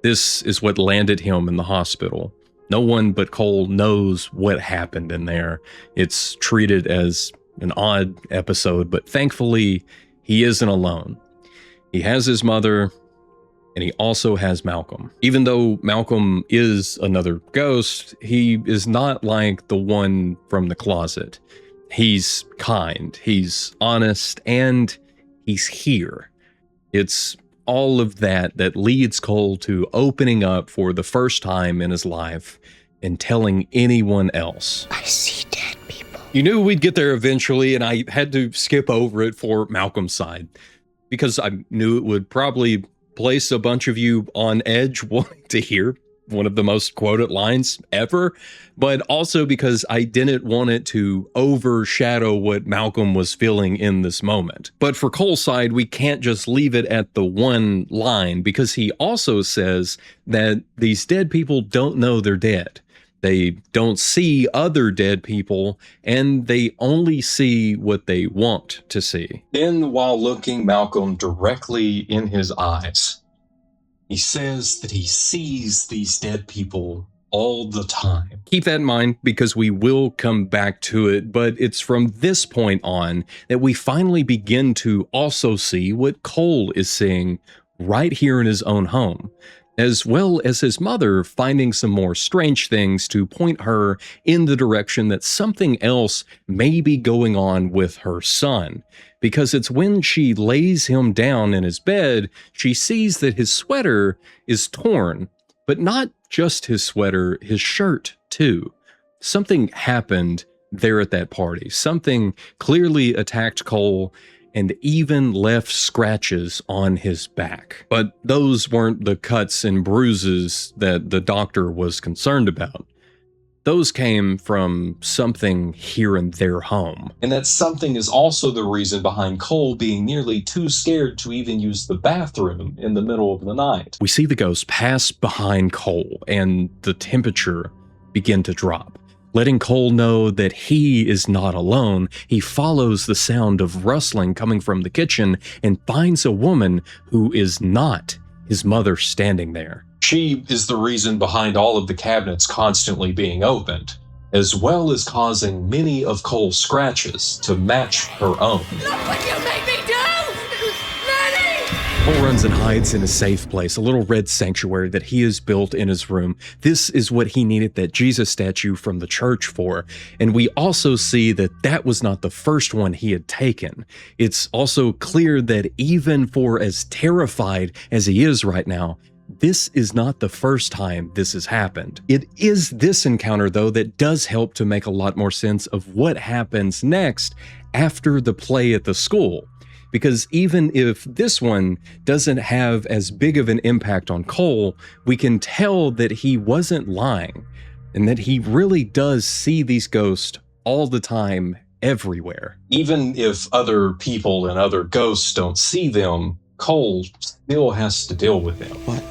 This is what landed him in the hospital. No one but Cole knows what happened in there. It's treated as an odd episode, but thankfully, he isn't alone. He has his mother, and he also has Malcolm. Even though Malcolm is another ghost, he is not like the one from the closet. He's kind, he's honest, and he's here. It's all of that leads Cole to opening up for the first time in his life and telling anyone else. I see dead people. You knew we'd get there eventually, and I had to skip over it for Malcolm's side because I knew it would probably place a bunch of you on edge wanting to hear one of the most quoted lines ever, but also because I didn't want it to overshadow what Malcolm was feeling in this moment. But for Cole's side, we can't just leave it at the one line, because he also says that these dead people don't know they're dead. They don't see other dead people, and they only see what they want to see. Then, while looking Malcolm directly in his eyes, he says that he sees these dead people all the time. Keep that in mind, because we will come back to it, but it's from this point on that we finally begin to also see what Cole is seeing right here in his own home, as well as his mother finding some more strange things to point her in the direction that something else may be going on with her son. Because it's when she lays him down in his bed, she sees that his sweater is torn, but not just his sweater, his shirt too. Something happened there at that party. Something clearly attacked Cole and even left scratches on his back. But those weren't the cuts and bruises that the doctor was concerned about. Those came from something here in their home. And that something is also the reason behind Cole being nearly too scared to even use the bathroom in the middle of the night. We see the ghost pass behind Cole and the temperature begin to drop. letting Cole know that he is not alone. He follows the sound of rustling coming from the kitchen and finds a woman who is not his mother standing there. She is the reason behind all of the cabinets constantly being opened, as well as causing many of Cole's scratches to match her own. Look what you made me do! Lenny! Cole runs and hides in a safe place, a little red sanctuary that he has built in his room. This is what he needed that Jesus statue from the church for. And we also see that that was not the first one he had taken. It's also clear that even for as terrified as he is right now, this is not the first time this has happened. It is this encounter, though, that does help to make a lot more sense of what happens next after the play at the school. Because even if this one doesn't have as big of an impact on Cole, we can tell that he wasn't lying and that he really does see these ghosts all the time, everywhere. Even if other people and other ghosts don't see them, Cole still has to deal with them. What?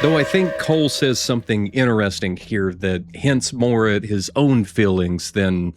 Though I think Cole says something interesting here that hints more at his own feelings than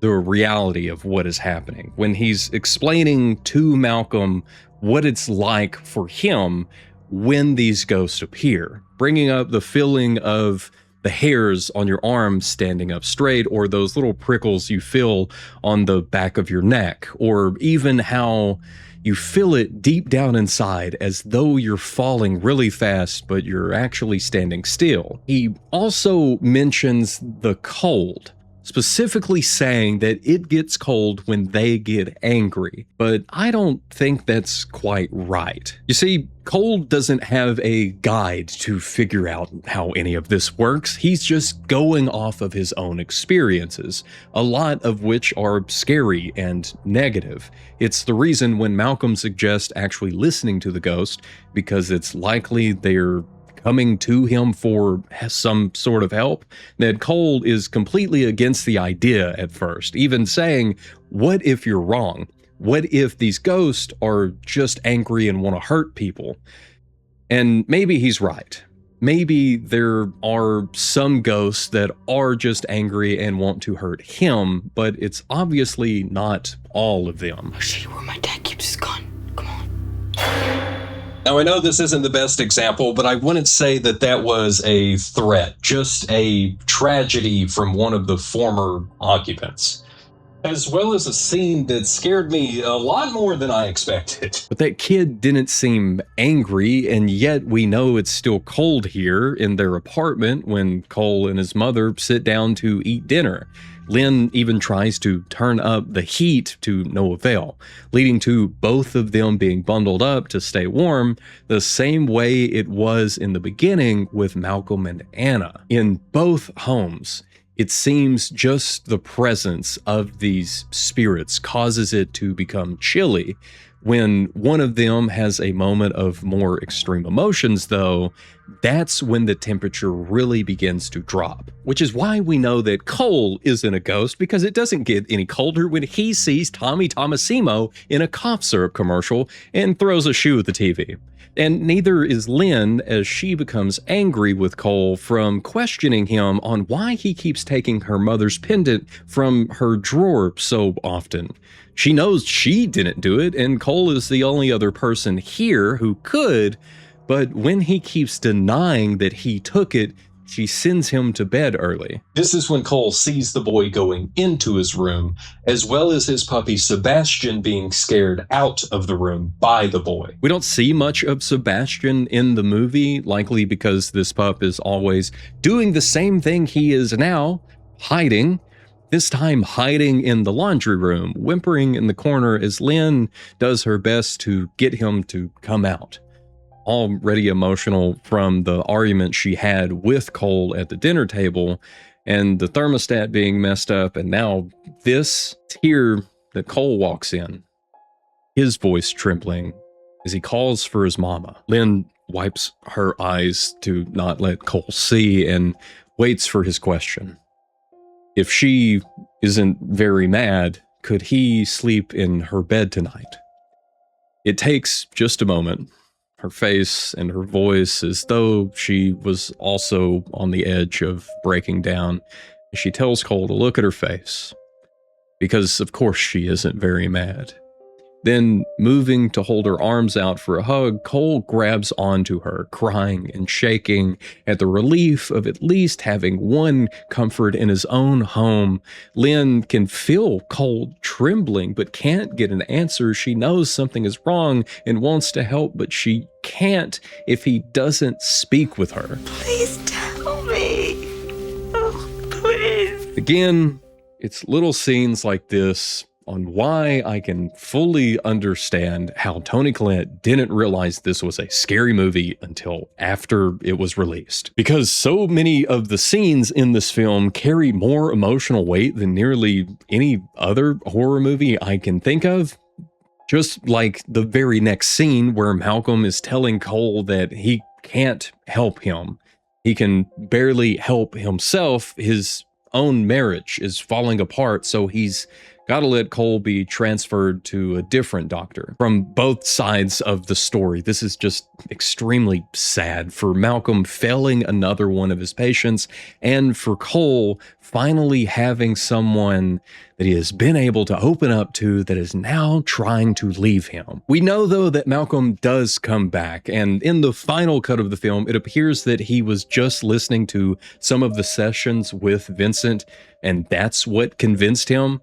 the reality of what is happening. When he's explaining to Malcolm what it's like for him when these ghosts appear, bringing up the feeling of the hairs on your arms standing up straight, or those little prickles you feel on the back of your neck, or even how you feel it deep down inside as though you're falling really fast, but you're actually standing still. He also mentions the cold, specifically saying that it gets cold when they get angry, but I don't think that's quite right. You see, Cole doesn't have a guide to figure out how any of this works. He's just going off of his own experiences, a lot of which are scary and negative. It's the reason when Malcolm suggests actually listening to the ghost, because it's likely they're coming to him for some sort of help, that Cole is completely against the idea at first, even saying, what if you're wrong? What if these ghosts are just angry and want to hurt people? And maybe he's right. Maybe there are some ghosts that are just angry and want to hurt him, but it's obviously not all of them. I'll show you where my dad keeps his gun. Come on. Now, I know this isn't the best example, but I wouldn't say that that was a threat, just a tragedy from one of the former occupants, as well as a scene that scared me a lot more than I expected. But that kid didn't seem angry, and yet we know it's still cold here in their apartment when Cole and his mother sit down to eat dinner. Lynn even tries to turn up the heat to no avail, leading to both of them being bundled up to stay warm, the same way it was in the beginning with Malcolm and Anna. In both homes, it seems just the presence of these spirits causes it to become chilly. When one of them has a moment of more extreme emotions, though, that's when the temperature really begins to drop. Which is why we know that Cole isn't a ghost, because it doesn't get any colder when he sees Tommy Thomasimo in a cough syrup commercial and throws a shoe at the TV. And neither is Lynn, as she becomes angry with Cole from questioning him on why he keeps taking her mother's pendant from her drawer so often. She knows she didn't do it, and Cole is the only other person here who could, but when he keeps denying that he took it, she sends him to bed early. This is when Cole sees the boy going into his room, as well as his puppy Sebastian being scared out of the room by the boy. We don't see much of Sebastian in the movie, likely because this pup is always doing the same thing he is now, hiding. This time hiding in the laundry room, whimpering in the corner as Lynn does her best to get him to come out. Already emotional from the argument she had with Cole at the dinner table and the thermostat being messed up, and now this. Here that Cole walks in, his voice trembling as he calls for his mama. Lynn wipes her eyes to not let Cole see and waits for his question. If she isn't very mad, could he sleep in her bed tonight? It takes just a moment her face and her voice as though she was also on the edge of breaking down. She tells Cole to look at her face, because of course she isn't very mad. Then, moving to hold her arms out for a hug, Cole grabs onto her, crying and shaking at the relief of at least having one comfort in his own home. Lynn can feel Cole trembling, but can't get an answer. She knows something is wrong and wants to help, but she can't if he doesn't speak with her. Please tell me. Oh, please. Again, it's little scenes like this on why I can fully understand how Tony Collette didn't realize this was a scary movie until after it was released. Because so many of the scenes in this film carry more emotional weight than nearly any other horror movie I can think of. Just like the very next scene where Malcolm is telling Cole that he can't help him. He can barely help himself. His own marriage is falling apart, so he's gotta let Cole be transferred to a different doctor. From both sides of the story, this is just extremely sad for Malcolm failing another one of his patients, and for Cole finally having someone that he has been able to open up to that is now trying to leave him. We know, though, that Malcolm does come back, and in the final cut of the film, it appears that he was just listening to some of the sessions with Vincent, and that's what convinced him.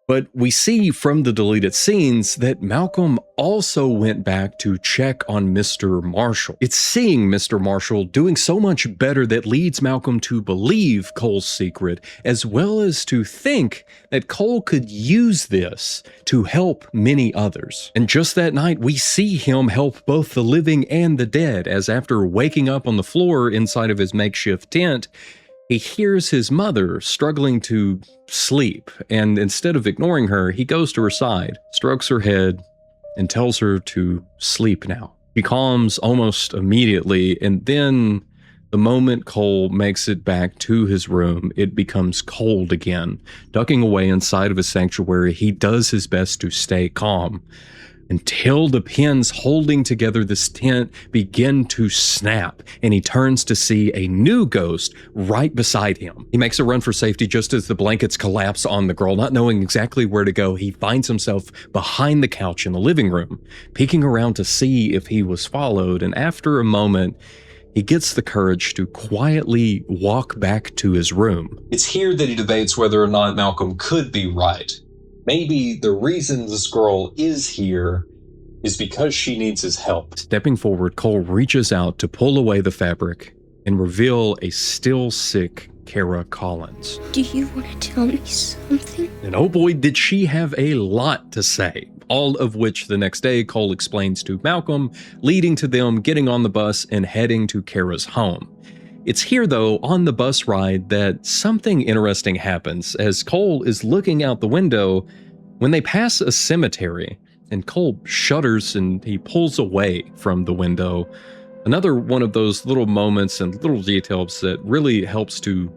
But we see from the deleted scenes that Malcolm also went back to check on Mr. Marshall. It's seeing Mr. Marshall doing so much better that leads Malcolm to believe Cole's secret, as well as to think that Cole could use this to help many others. And just that night, we see him help both the living and the dead, as after waking up on the floor inside of his makeshift tent, he hears his mother struggling to sleep, and instead of ignoring her, he goes to her side, strokes her head, and tells her to sleep now. She calms almost immediately, and then the moment Cole makes it back to his room, it becomes cold again. Ducking away inside of his sanctuary, he does his best to stay calm, until the pins holding together this tent begin to snap, and he turns to see a new ghost right beside him. He makes a run for safety just as the blankets collapse on the girl. Not knowing exactly where to go, he finds himself behind the couch in the living room, peeking around to see if he was followed, and after a moment, he gets the courage to quietly walk back to his room. It's here that he debates whether or not Malcolm could be right. Maybe the reason this girl is here is because she needs his help. Stepping forward, Cole reaches out to pull away the fabric and reveal a still sick Kara Collins. Do you want to tell me something? And oh boy, did she have a lot to say. All of which the next day Cole explains to Malcolm, leading to them getting on the bus and heading to Kara's home. It's here, though, on the bus ride, that something interesting happens as Cole is looking out the window when they pass a cemetery, and Cole shudders and he pulls away from the window. Another one of those little moments and little details that really helps to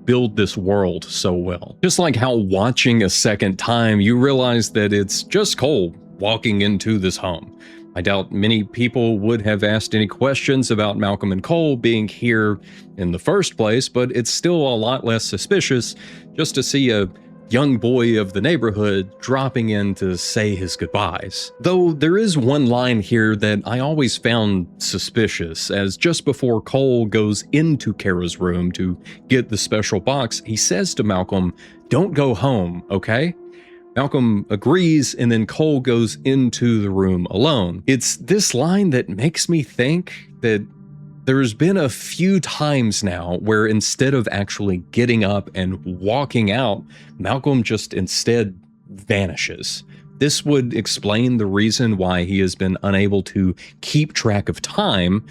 build this world so well. Just like how watching a second time, you realize that it's just Cole walking into this home. I doubt many people would have asked any questions about Malcolm and Cole being here in the first place, but it's still a lot less suspicious just to see a young boy of the neighborhood dropping in to say his goodbyes. Though there is one line here that I always found suspicious, as just before Cole goes into Kara's room to get the special box, he says to Malcolm, "Don't go home, okay?" Malcolm agrees, and then Cole goes into the room alone. It's this line that makes me think that there's been a few times now where instead of actually getting up and walking out, Malcolm just instead vanishes. This would explain the reason why he has been unable to keep track of time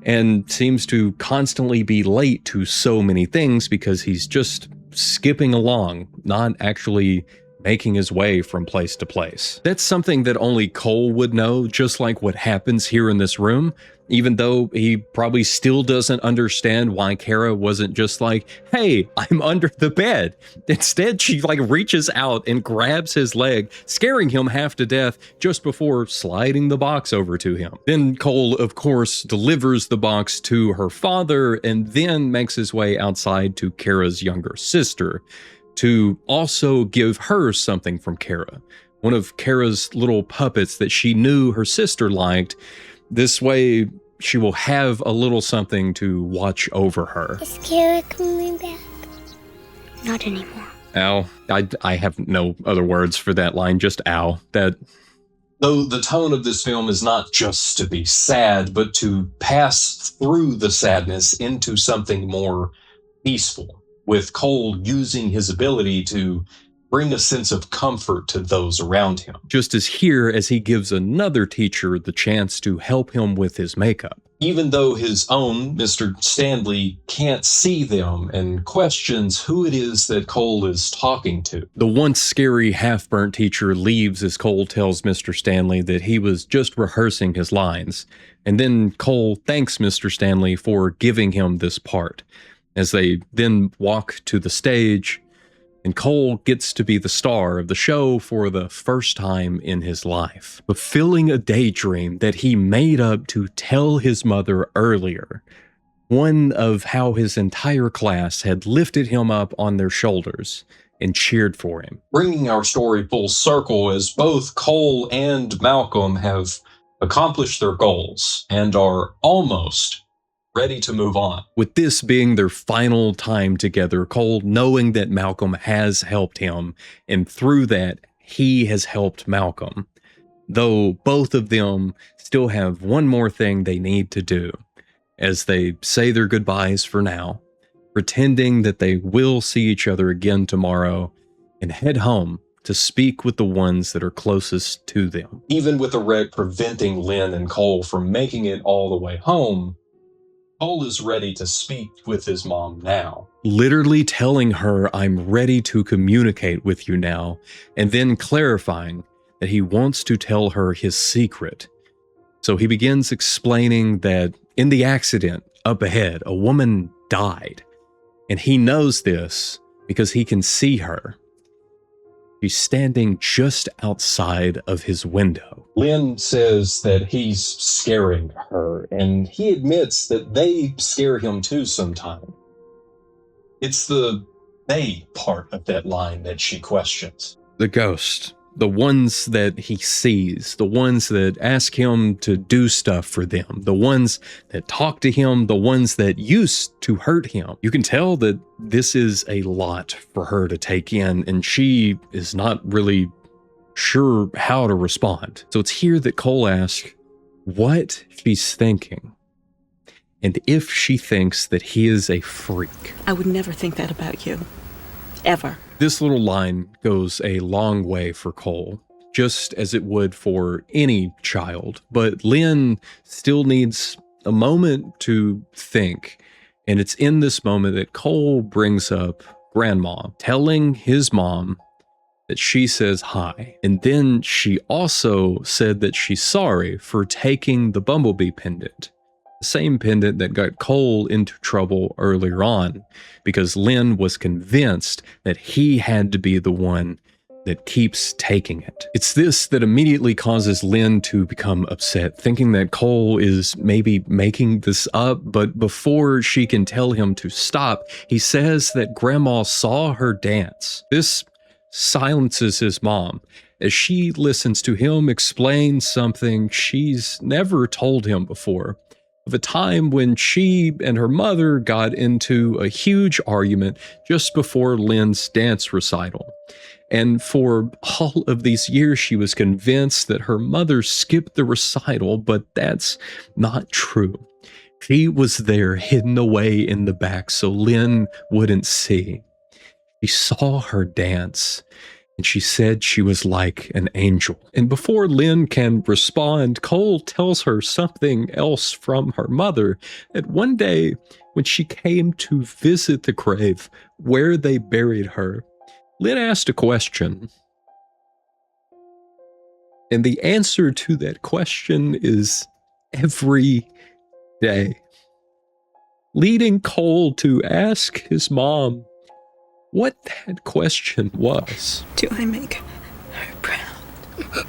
and seems to constantly be late to so many things, because he's just skipping along, not actually making his way from place to place. That's something that only Cole would know, just like what happens here in this room, even though he probably still doesn't understand why Kara wasn't just like, hey, I'm under the bed. Instead, she reaches out and grabs his leg, scaring him half to death just before sliding the box over to him. Then Cole, of course, delivers the box to her father and then makes his way outside to Kara's younger sister to also give her something from Kara, one of Kara's little puppets that she knew her sister liked. This way, she will have a little something to watch over her. Is Kara coming back? Not anymore. Ow. I have no other words for that line, just ow. Though the tone of this film is not just to be sad, but to pass through the sadness into something more peaceful, with Cole using his ability to bring a sense of comfort to those around him. Just as here as he gives another teacher the chance to help him with his makeup. Even though his own, Mr. Stanley, can't see them and questions who it is that Cole is talking to. The once scary half-burnt teacher leaves as Cole tells Mr. Stanley that he was just rehearsing his lines, and then Cole thanks Mr. Stanley for giving him this part, as they then walk to the stage, and Cole gets to be the star of the show for the first time in his life, fulfilling a daydream that he made up to tell his mother earlier, one of how his entire class had lifted him up on their shoulders and cheered for him. Bringing our story full circle as both Cole and Malcolm have accomplished their goals and are almost ready to move on. With this being their final time together, Cole knowing that Malcolm has helped him, and through that, he has helped Malcolm. Though both of them still have one more thing they need to do, as they say their goodbyes for now, pretending that they will see each other again tomorrow, and head home to speak with the ones that are closest to them. Even with the wreck preventing Lynn and Cole from making it all the way home, Cole is ready to speak with his mom now. Literally telling her, I'm ready to communicate with you now, and then clarifying that he wants to tell her his secret. So he begins explaining that in the accident up ahead, a woman died, and he knows this because he can see her. She's standing just outside of his window. Lynn says that he's scaring her, and he admits that they scare him too sometimes. It's the they part of that line that she questions. The ghost, the ones that he sees, the ones that ask him to do stuff for them, the ones that talk to him, the ones that used to hurt him. You can tell that this is a lot for her to take in, and she is not really sure how to respond. So it's here that Cole asks what she's thinking, and if she thinks that he is a freak. I would never think that about you. Ever. This little line goes a long way for Cole, just as it would for any child. But Lynn still needs a moment to think. And it's in this moment that Cole brings up Grandma, telling his mom that she says hi. And then she also said that she's sorry for taking the bumblebee pendant. The same pendant that got Cole into trouble earlier on, because Lynn was convinced that he had to be the one that keeps taking it. It's this that immediately causes Lynn to become upset, thinking that Cole is maybe making this up, but before she can tell him to stop, he says that Grandma saw her dance. This silences his mom as she listens to him explain something she's never told him before, of a time when she and her mother got into a huge argument just before Lynn's dance recital. And for all of these years, she was convinced that her mother skipped the recital, but that's not true. She was there hidden away in the back so Lynn wouldn't see. She saw her dance, and she said she was like an angel. And before Lynn can respond, Cole tells her something else from her mother, that one day when she came to visit the grave where they buried her, Lynn asked a question. And the answer to that question is every day. Leading Cole to ask his mom what that question was. Do I make her proud?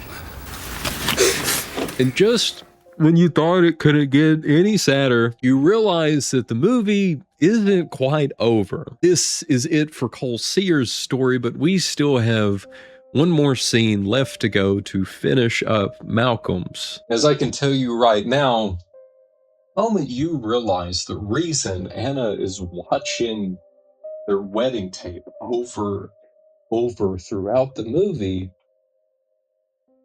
And just when you thought it couldn't get any sadder, you realize that the movie isn't quite over. This is it for Cole Sear's story, but we still have one more scene left to go to finish up Malcolm's. As I can tell you right now, the moment you realize the reason Anna is watching their wedding tape over throughout the movie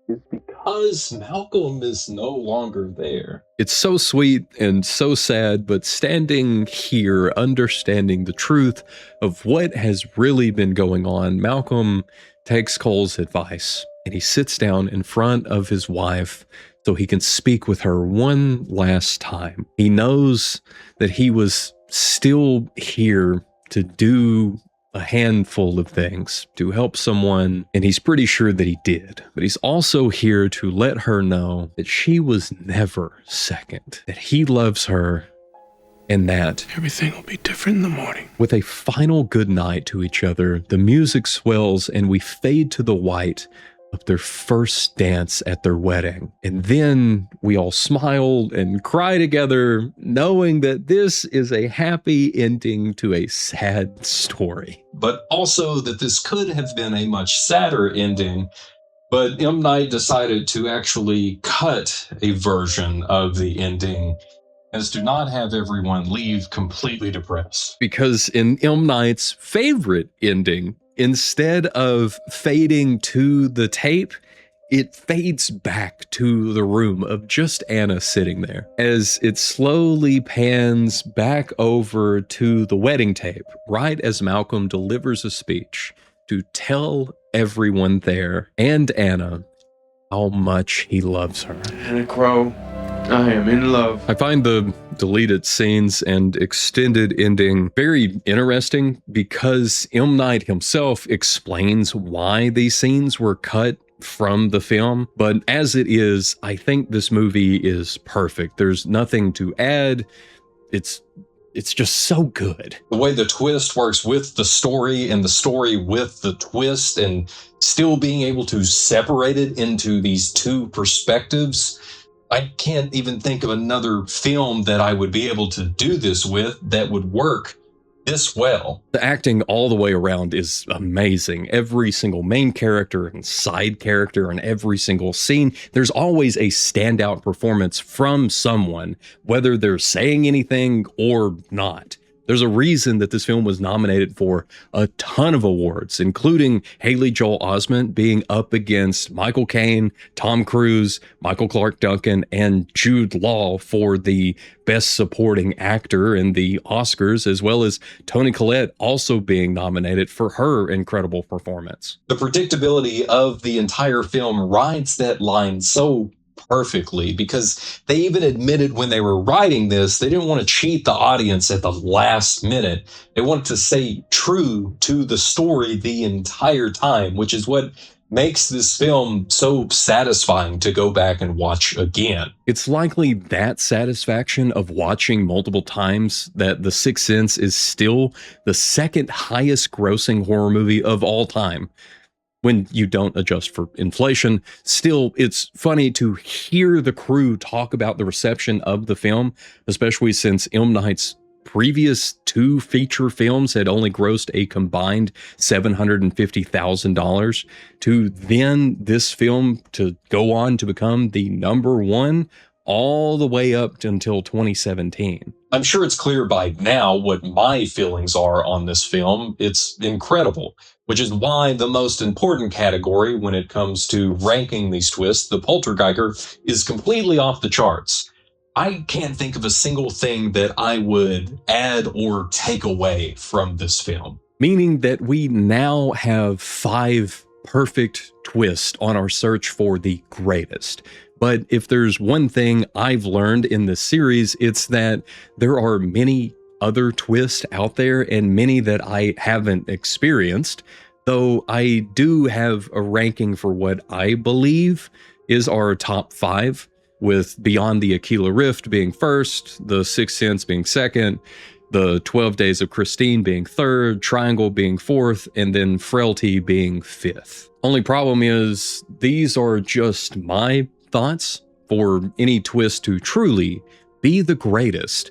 is because Malcolm is no longer there. It's so sweet and so sad, but standing here, understanding the truth of what has really been going on, Malcolm takes Cole's advice and he sits down in front of his wife so he can speak with her one last time. He knows that he was still here to do a handful of things to help someone, and he's pretty sure that he did. But he's also here to let her know that she was never second, that he loves her, and that Everything will be different in the morning. with a final good night to each other, the music swells and we fade to the white of their first dance at their wedding. And then we all smile and cry together, knowing that this is a happy ending to a sad story. But also that this could have been a much sadder ending, but M. Night decided to actually cut a version of the ending as to not have everyone leave completely depressed. Because in M. Night's favorite ending, instead of fading to the tape, it fades back to the room of just Anna sitting there as it slowly pans back over to the wedding tape, right as Malcolm delivers a speech to tell everyone there and Anna how much he loves her. Anna Crowe, I am in love. I find the deleted scenes and extended ending very interesting because M. Night himself explains why these scenes were cut from the film. But as it is, I think this movie is perfect. There's nothing to add. It's just so good. The way the twist works with the story and the story with the twist and still being able to separate it into these two perspectives. I can't even think of another film that I would be able to do this with that would work this well. The acting all the way around is amazing. Every single main character and side character and every single scene, there's always a standout performance from someone, whether they're saying anything or not. There's a reason that this film was nominated for a ton of awards, including Haley Joel Osment being up against Michael Caine, Tom Cruise, Michael Clark Duncan, and Jude Law for the Best Supporting Actor in the Oscars, as well as Toni Collette also being nominated for her incredible performance. The predictability of the entire film rides that line so perfectly because they even admitted when they were writing this, they didn't want to cheat the audience at the last minute. They wanted to stay true to the story the entire time, which is what makes this film so satisfying to go back and watch again. It's likely that satisfaction of watching multiple times that The Sixth Sense is still the second highest grossing horror movie of all time. When you don't adjust for inflation, still, it's funny to hear the crew talk about the reception of the film, especially since M. Night's previous two feature films had only grossed a combined $750,000, to then this film to go on to become the number one all the way up until 2017. I'm sure it's clear by now what my feelings are on this film. It's incredible, which is why the most important category when it comes to ranking these twists, the Poltergeiger, is completely off the charts. I can't think of a single thing that I would add or take away from this film. Meaning that we now have 5 perfect twists on our search for the greatest. But if there's one thing I've learned in this series, it's that there are many other twists out there and many that I haven't experienced, though I do have a ranking for what I believe is our top 5, with Beyond the Aquila Rift being first, The Sixth Sense being second, The 12 Days of Christine being third, Triangle being fourth, and then Frailty being fifth. Only problem is, these are just my thoughts. For any twist to truly be the greatest,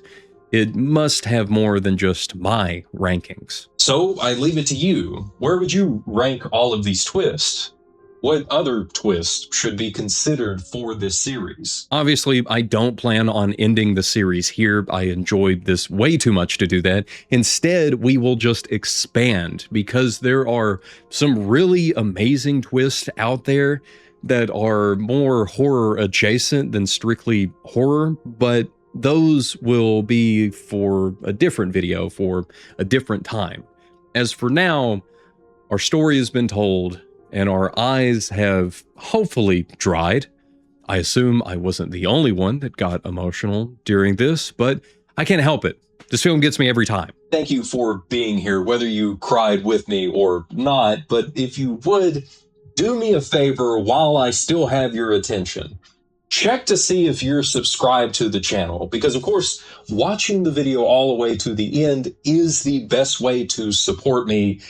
it must have more than just my rankings. So I leave it to you. Where would you rank all of these twists? What other twists should be considered for this series? Obviously, I don't plan on ending the series here. I enjoyed this way too much to do that. Instead, we will just expand, because there are some really amazing twists out there that are more horror adjacent than strictly horror, but those will be for a different video, for a different time. As for now, our story has been told, and our eyes have hopefully dried. I assume I wasn't the only one that got emotional during this, but I can't help it. This film gets me every time. Thank you for being here, whether you cried with me or not, but if you would, do me a favor while I still have your attention. Check to see if you're subscribed to the channel, because of course, watching the video all the way to the end is the best way to support me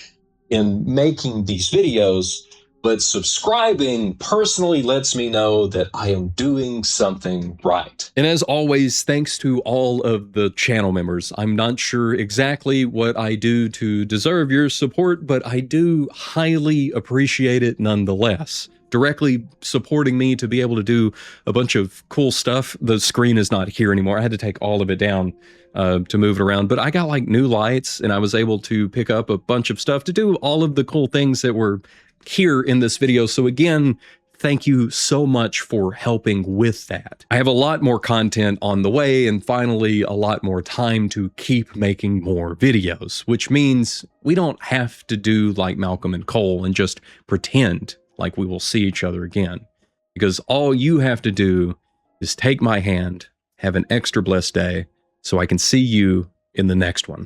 in making these videos, but subscribing personally lets me know that I am doing something right. And as always, thanks to all of the channel members. I'm not sure exactly what I do to deserve your support, but I do highly appreciate it nonetheless. Directly supporting me to be able to do a bunch of cool stuff. The screen is not here anymore. I had to take all of it down to move it around, but I got like new lights, and I was able to pick up a bunch of stuff to do all of the cool things that were here in this video. So again, thank you so much for helping with that. I have a lot more content on the way, and finally a lot more time to keep making more videos, which means we don't have to do like Malcolm and Cole and just pretend like we will see each other again. Because all you have to do is take my hand, have an extra blessed day, so I can see you in the next one.